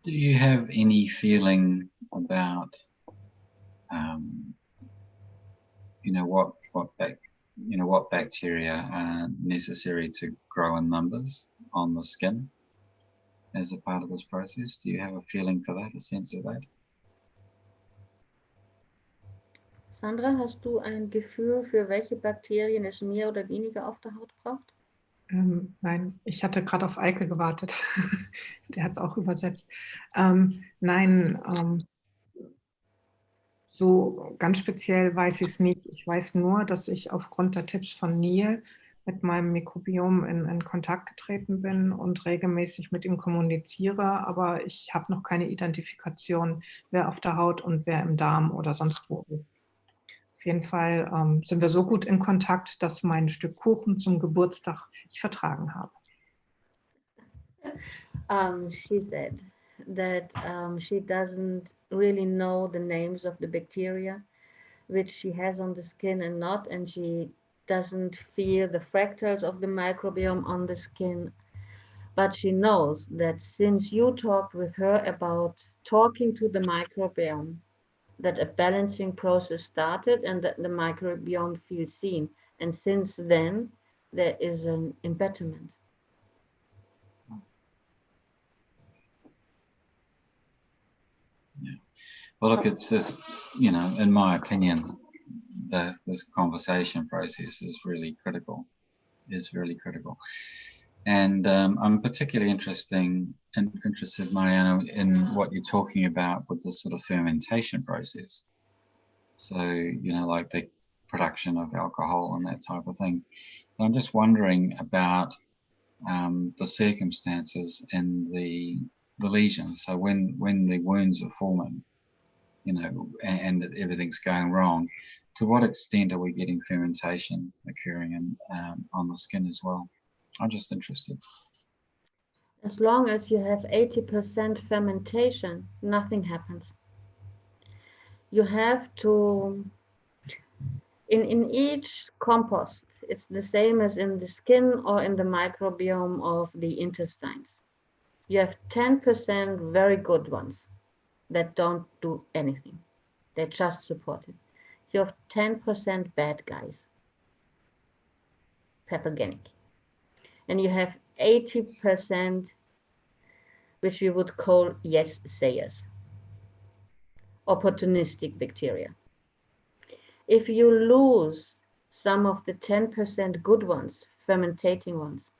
Do you have any feeling about, what bacteria are necessary to grow in numbers on the skin as a part of this process? Do you have a feeling for that, a sense of that? Sandra, hast du ein Gefühl, für welche Bakterien es mehr oder weniger auf der Haut braucht? Nein, ich hatte gerade auf Eike gewartet. Der hat es auch übersetzt. Nein, so ganz speziell weiß ich es nicht. Ich weiß nur, dass ich aufgrund der Tipps von Neil mit meinem Mikrobiom in Kontakt getreten bin und regelmäßig mit ihm kommuniziere, aber ich habe noch keine Identifikation, wer auf der Haut und wer im Darm oder sonst wo ist. Auf jeden Fall sind wir so gut in Kontakt, dass mein Stück Kuchen zum Geburtstag ich vertragen habe. She said that she doesn't really know the names of the bacteria which she has on the skin and not, and she doesn't feel the fractals of the microbiome on the skin, but she knows that since you talked with her about talking to the microbiome, that a balancing process started and that the microbiome feels seen. And since then, there is an embetterment. Yeah. Well, look, it's just, in my opinion, this conversation process is really critical. And I'm particularly interested, Mariana, in what you're talking about with this sort of fermentation process. So, like the production of alcohol and that type of thing. I'm just wondering about the circumstances in the lesions. So when the wounds are forming, and everything's going wrong, to what extent are we getting fermentation occurring on the skin as well? I'm just interested. As long as you have 80% fermentation, nothing happens. You have to, in each compost, it's the same as in the skin or in the microbiome of the intestines. You have 10% very good ones that don't do anything. They just support it. You have 10% bad guys, pathogenic. And you have 80%, which we would call yes sayers, opportunistic bacteria. If you lose some of the 10% good ones, fermentating ones,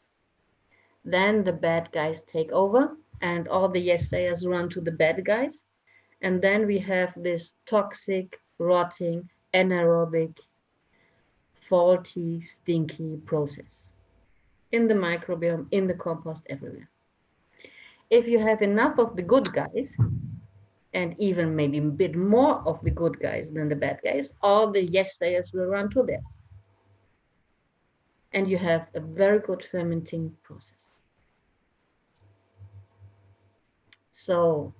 then the bad guys take over and all the yes sayers run to the bad guys. And then we have this toxic, rotting, anaerobic, faulty, stinky process in the microbiome, in the compost, everywhere. If you have enough of the good guys, and even maybe a bit more of the good guys than the bad guys, all the yes sayers will run to there. And you have a very good fermenting process. So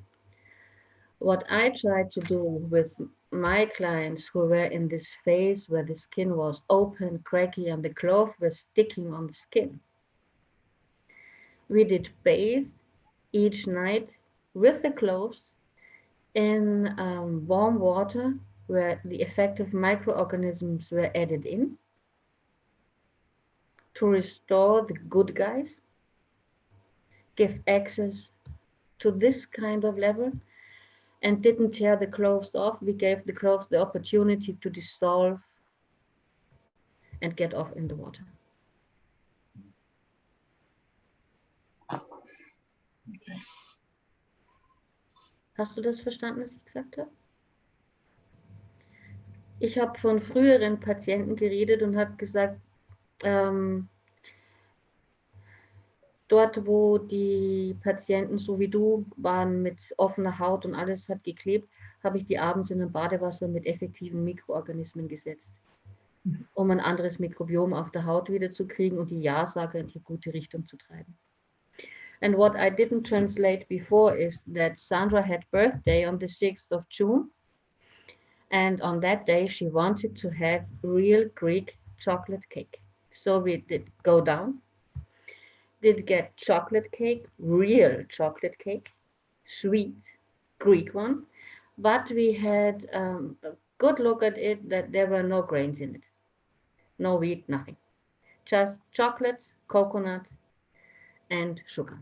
what I tried to do with my clients who were in this phase where the skin was open, cracky, and the clothes were sticking on the skin, we did bathe each night with the clothes in warm water where the effective microorganisms were added in to restore the good guys, give access to this kind of level, and didn't tear the clothes off. We gave the clothes the opportunity to dissolve and get off in the water. Okay. Hast du das verstanden, was ich gesagt habe? Ich habe von früheren Patienten geredet und habe gesagt, Dort, wo die Patienten, so wie du, waren mit offener Haut und alles hat geklebt, habe ich die abends in ein Badewasser mit effektiven Mikroorganismen gesetzt, um ein anderes Mikrobiom auf der Haut wieder zu kriegen und die Ja-Sager in die gute Richtung zu treiben. And what I didn't translate before is that Sandra had birthday on the 6th of June. And on that day, she wanted to have real Greek chocolate cake. So we did go down, did get chocolate cake, real chocolate cake, sweet Greek one. But we had a good look at it that there were no grains in it. No wheat, nothing. Just chocolate, coconut, and sugar.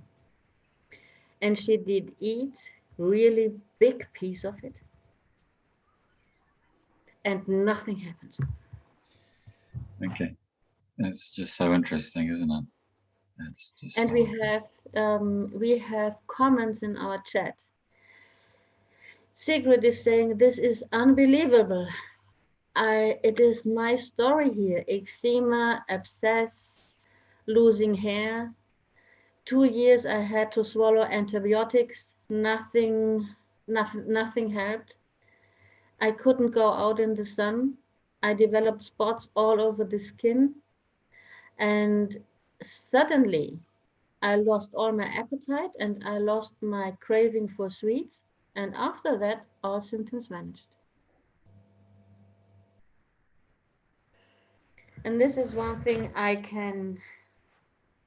And she did eat really big piece of it. And nothing happened. Okay. It's just so interesting, isn't it? It's just And so we have comments in our chat. Sigrid is saying, this is unbelievable. It is my story here. Eczema, abscess, losing hair. 2 years I had to swallow antibiotics. Nothing helped. I couldn't go out in the sun. I developed spots all over the skin. And suddenly I lost all my appetite and I lost my craving for sweets. And after that, all symptoms vanished. And this is one thing I can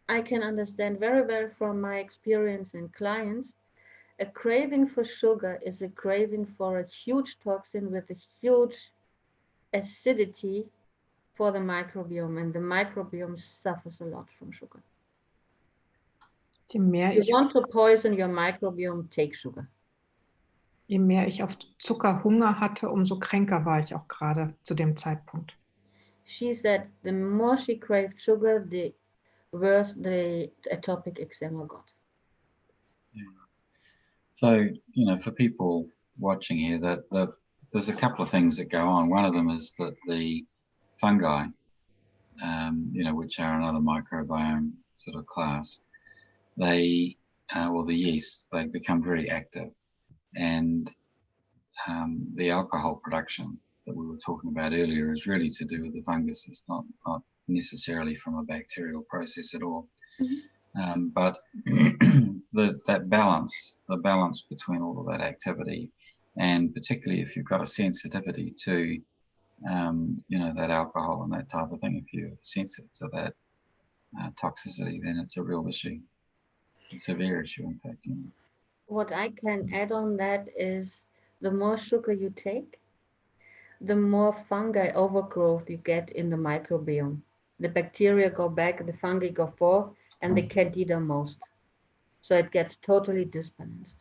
understand very well from my experience in clients. A craving for sugar is a craving for a huge toxin with a huge acidity for the microbiome, and the microbiome suffers a lot from sugar. Je mehr You ich, want to poison your microbiome, take sugar. je mehr ich auf Zucker Hunger hatte, umso kränker war ich auch gerade zu dem Zeitpunkt. She said the more she craved sugar, the worse the atopic eczema got. So, for people watching here, that there's a couple of things that go on. One of them is that the fungi, which are another microbiome sort of class, they, the yeast, they become very active, and the alcohol production that we were talking about earlier is really to do with the fungus. It's not necessarily from a bacterial process at all. Mm-hmm. But the balance between all of that activity, and particularly if you've got a sensitivity to, that alcohol and that type of thing, if you're sensitive to that toxicity, then it's a real issue, a severe issue, in fact. What I can add on that is the more sugar you take, the more fungi overgrowth you get in the microbiome. The bacteria go back, the fungi go forth, and the candida most. So it gets totally disbalanced.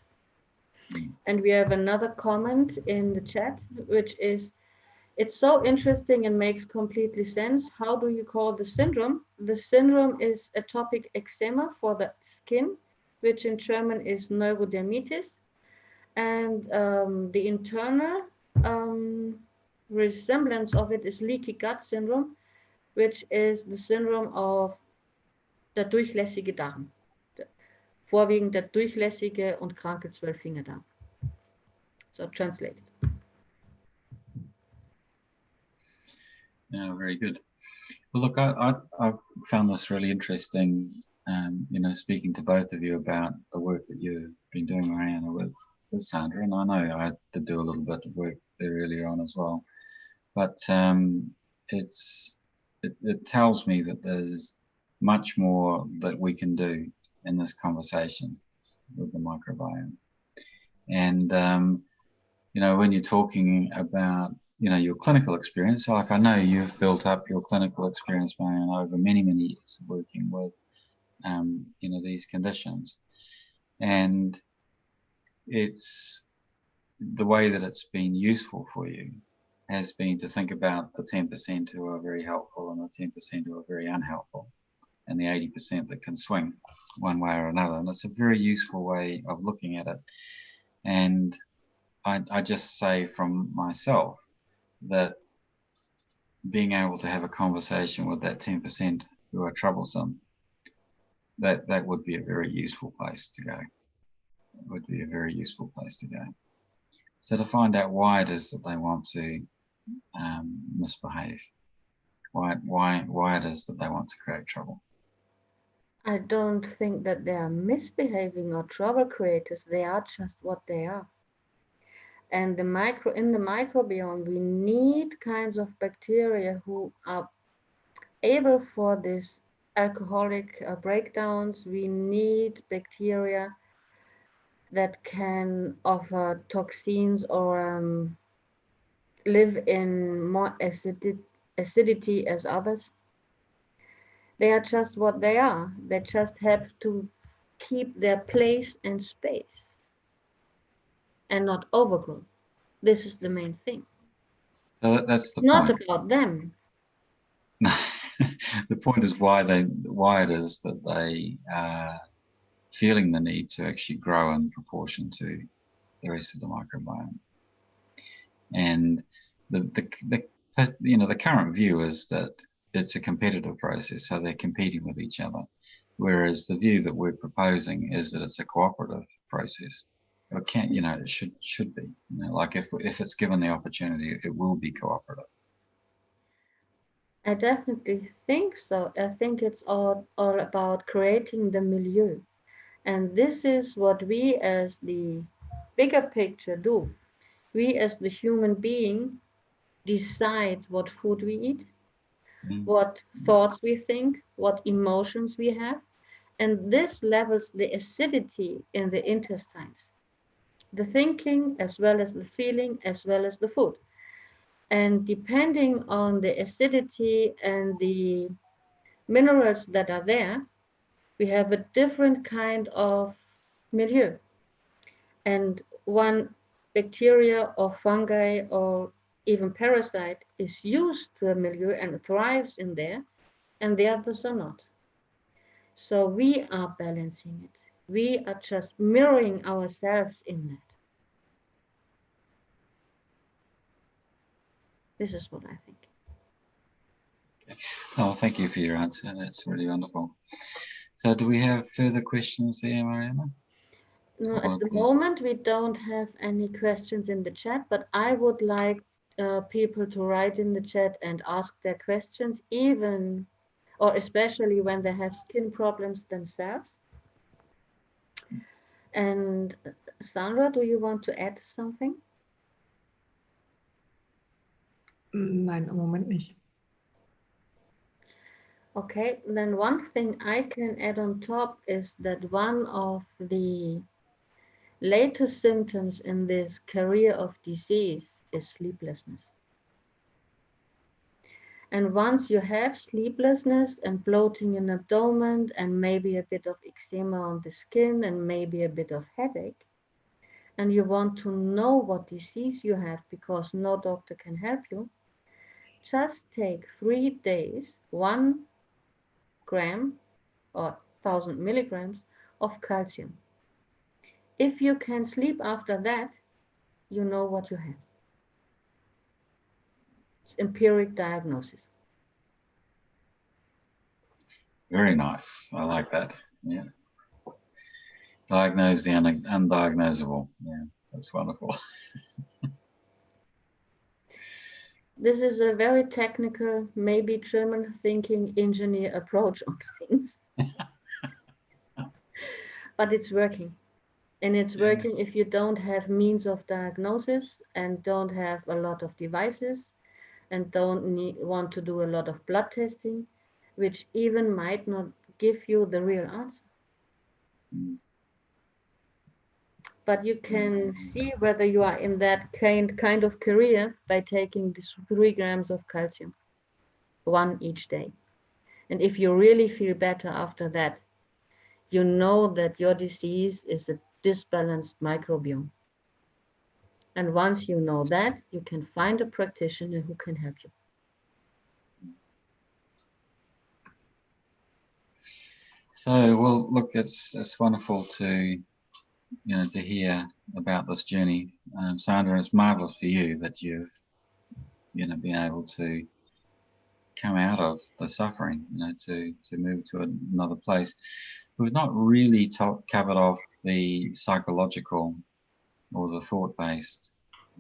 And we have another comment in the chat, which is, it's so interesting and makes completely sense. How do you call the syndrome? The syndrome is atopic eczema for the skin, which in German is Neurodermatitis. And the internal resemblance of it is leaky gut syndrome, which is the syndrome of der durchlässige Darm. Vorwiegend der durchlässige und kranke Zwölffingerdarm. So translated. Yeah, very good. Well, look, I found this really interesting, speaking to both of you about the work that you've been doing, Mariana, with Sandra, and I know I did do a little bit of work there earlier on as well. But it tells me that there's much more that we can do in this conversation with the microbiome. And when you're talking about your clinical experience, like I know you've built up your clinical experience, Marianne, over many years working with these conditions, and it's the way that it's been useful for you has been to think about the 10% who are very helpful and the 10% who are very unhelpful, and the 80% that can swing one way or another. And it's a very useful way of looking at it. And I just say from myself that being able to have a conversation with that 10% who are troublesome, that would be a very useful place to go. It would be a very useful place to go. So to find out why it is that they want to misbehave, why it is that they want to create trouble. I don't think that they are misbehaving or trouble creators. They are just what they are. And in the microbiome, we need kinds of bacteria who are able for this alcoholic breakdowns. We need bacteria that can offer toxins or live in more acidity as others. They are just what they are. They just have to keep their place and space and not overgrow. This is the main thing. So that's the Not point. about them. The point is why it is that they are feeling the need to actually grow in proportion to the rest of the microbiome. And the current view is that it's a competitive process, so they're competing with each other. Whereas the view that we're proposing is that it's a cooperative process. It can't, it should be. Like if it's given the opportunity, it will be cooperative. I definitely think so. I think it's all about creating the milieu. And this is what we as the bigger picture do. We as the human being decide what food we eat, what thoughts we think, what emotions we have. And this levels the acidity in the intestines, the thinking as well as the feeling as well as the food. And depending on the acidity and the minerals that are there, we have a different kind of milieu. And one bacteria or fungi or even parasite is used to a milieu and thrives in there, and the others are not. So we are balancing it. We are just mirroring ourselves in that. This is what I think. Oh, thank you for your answer. That's really wonderful. So do we have further questions there, Mariana? No, at the moment, we don't have any questions in the chat, but I would like people to write in the chat and ask their questions, even or especially when they have skin problems themselves. And Sandra, do you want to add something? Nein, im Moment nicht. Okay, then one thing I can add on top is that one of the latest symptoms in this career of disease is sleeplessness. And once you have sleeplessness and bloating in abdomen and maybe a bit of eczema on the skin and maybe a bit of headache, and you want to know what disease you have because no doctor can help you, just take 3 days, 1 gram or 1000 milligrams of calcium. If you can sleep after that, you know what you have. It's empiric diagnosis. Very nice. I like that. Yeah. Diagnose the undiagnosable. Yeah, that's wonderful. This is a very technical, maybe German thinking engineer approach on things. But it's working. And it's working if you don't have means of diagnosis and don't have a lot of devices and don't want to do a lot of blood testing, which even might not give you the real answer. But you can see whether you are in that kind of career by taking these 3 grams of calcium, 1 each day. And if you really feel better after that, you know that your disease is a disbalanced microbiome. And once you know that, you can find a practitioner who can help you. So, well, look, it's wonderful to to hear about this journey, Sandra. It's marvelous for you that you've been able to come out of the suffering, you know, to move to another place. We've not really covered off the psychological or the thought-based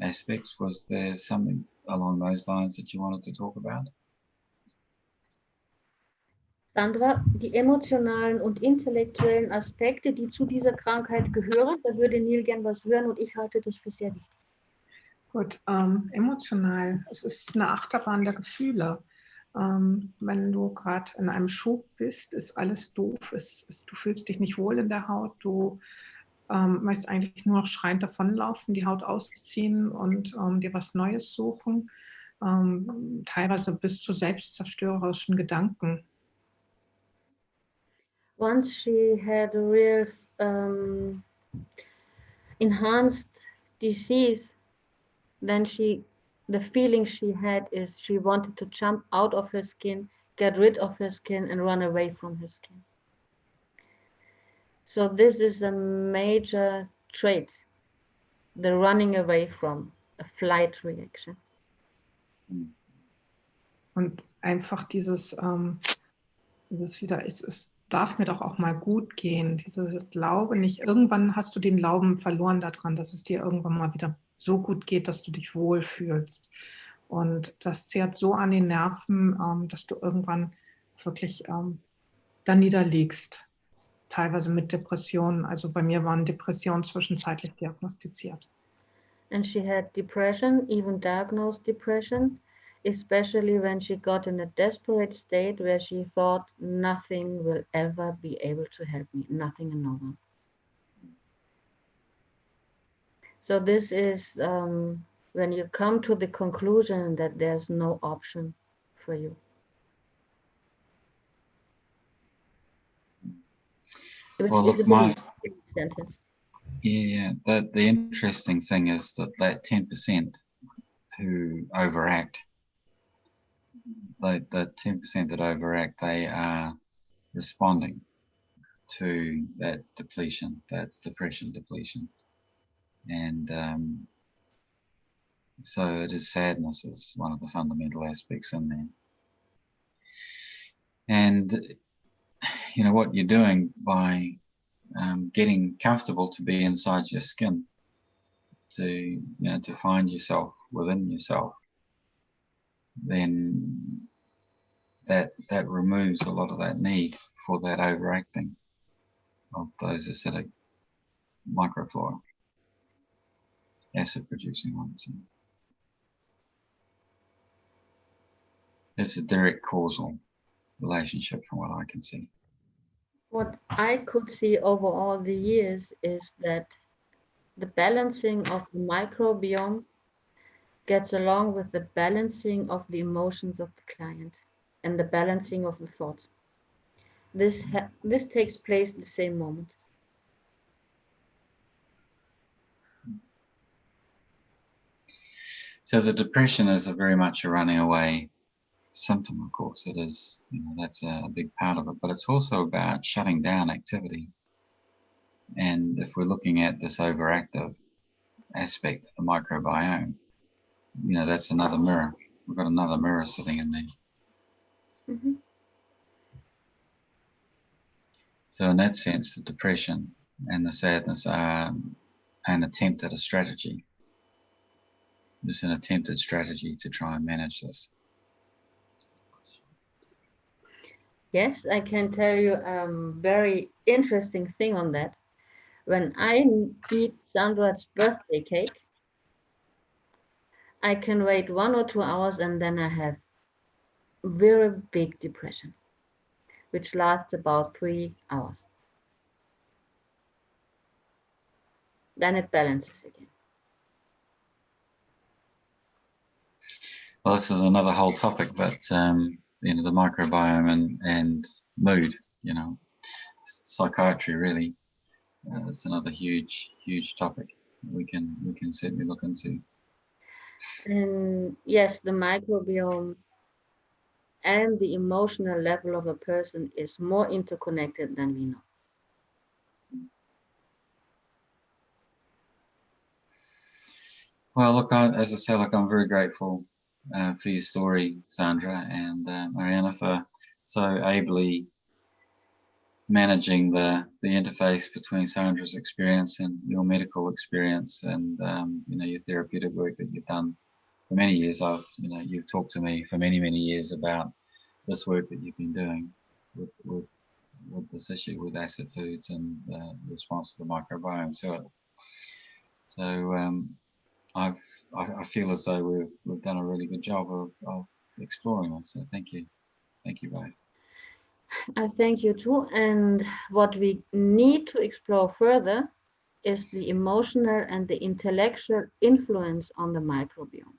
aspects. Was there something along those lines that you wanted to talk about? Sandra, die emotionalen und intellektuellen Aspekte, die zu dieser Krankheit gehören, da würde Neil gern was hören und ich halte das für sehr wichtig. Gut, emotional. Es ist eine Achterbahn der Gefühle. Wenn du gerade in einem Schub bist, ist alles doof. Du fühlst dich nicht wohl in der Haut. Du möchtest eigentlich nur noch schreiend davonlaufen, die Haut ausziehen und dir was Neues suchen. Teilweise bis zu selbstzerstörerischen Gedanken. Once she had a real enhanced disease, then the feeling she had is she wanted to jump out of her skin, get rid of her skin and run away from her skin. So this is a major trait, the running away from, a flight reaction. Und einfach dieses wieder, es darf mir doch auch mal gut gehen. Dieser Glaube nicht, irgendwann hast du den Glauben verloren daran, dass es dir irgendwann mal wieder so gut geht, dass du dich wohlfühlst. Und das zehrt so an den Nerven, dass du irgendwann wirklich da niederliegst. Teilweise mit Depressionen. Also bei mir waren Depressionen zwischenzeitlich diagnostiziert. And she had depression, even diagnosed depression, especially when she got in a desperate state where she thought nothing will ever be able to help me, nothing and no one. So this is when you come to the conclusion that there's no option for you. Well, look, sentence. Yeah, the interesting thing is that 10% who overact, the 10% that overact, they are responding to that depletion, that depression depletion. And so it is sadness is one of the fundamental aspects in there. And, you know, what you're doing by getting comfortable to be inside your skin, to find yourself within yourself, then that removes a lot of that need for that overacting of those acidic microflora, acid producing ones. It's a direct causal relationship from what I can see. What I could see over all the years is that the balancing of the microbiome gets along with the balancing of the emotions of the client and the balancing of the thoughts. This takes place at the same moment. So the depression is very much a running away symptom, of course. It is, that's a big part of it, but it's also about shutting down activity. And if we're looking at this overactive aspect of the microbiome, that's another mirror. We've got another mirror sitting in there. Mm-hmm. So in that sense, the depression and the sadness are an attempt at a strategy. It's an attempted strategy to try and manage this. Yes, I can tell you a very interesting thing on that. When I eat Sandra's birthday cake, I can wait 1 or 2 hours and then I have very big depression, which lasts about 3 hours. Then it balances again. Well, this is another whole topic, but the microbiome and mood, psychiatry really. It's another huge topic we can certainly look into. And yes, the microbiome and the emotional level of a person is more interconnected than we know. Well, look, as I say, I'm very grateful for your story, Sandra, and Mariana for so ably managing the interface between Sandra's experience and your medical experience, and you know, your therapeutic work that you've done for many years. You've talked to me for many years about this work that you've been doing with this issue with acid foods and the response to the microbiome to it. So I feel as though we've done a really good job of exploring this. So thank you both. I thank you too. And what we need to explore further is the emotional and the intellectual influence on the microbiome.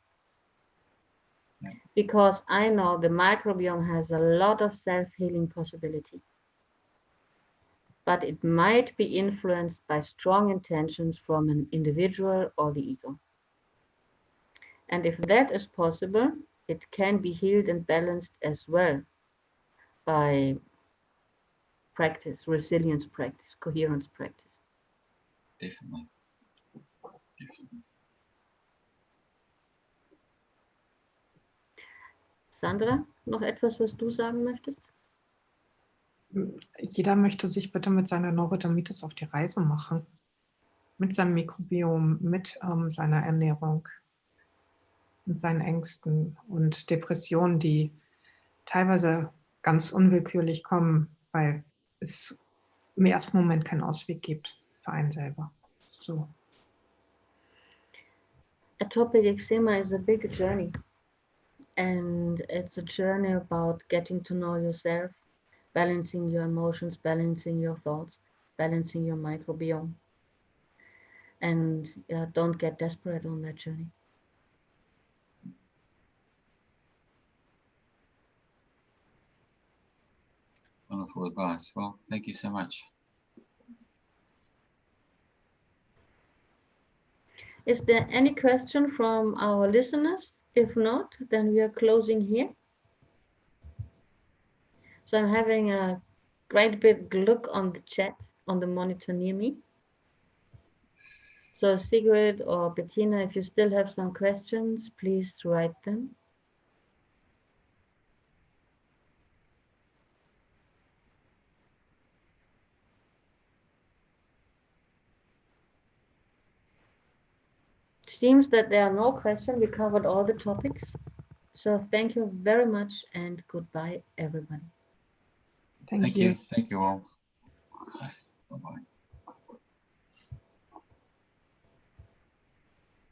Yeah. Because I know the microbiome has a lot of self-healing possibility, but it might be influenced by strong intentions from an individual or the ego. And if that is possible, it can be healed and balanced as well by practice, resilience practice, coherence practice. Definitely. Sandra, noch etwas, was du sagen möchtest? Jeder möchte sich bitte mit seiner Neurodermitis auf die Reise machen. Mit seinem Mikrobiom, mit seiner Ernährung, mit seinen Ängsten und Depressionen, die teilweise ganz unwillkürlich kommen, weil es im ersten Moment keinen Ausweg gibt für einen selber. So. Atopic eczema is a big journey, and it's a journey about getting to know yourself, balancing your emotions, balancing your thoughts, balancing your microbiome. And don't get desperate on that journey. Wonderful advice. Well, thank you so much. Is there any question from our listeners? If not, then we are closing here. So I'm having a great big look on the chat, on the monitor near me. So Sigrid or Bettina, if you still have some questions, please write them. Seems that there are no questions. We covered all the topics. So thank you very much and goodbye, everybody. Thank you. Thank you all. Bye-bye.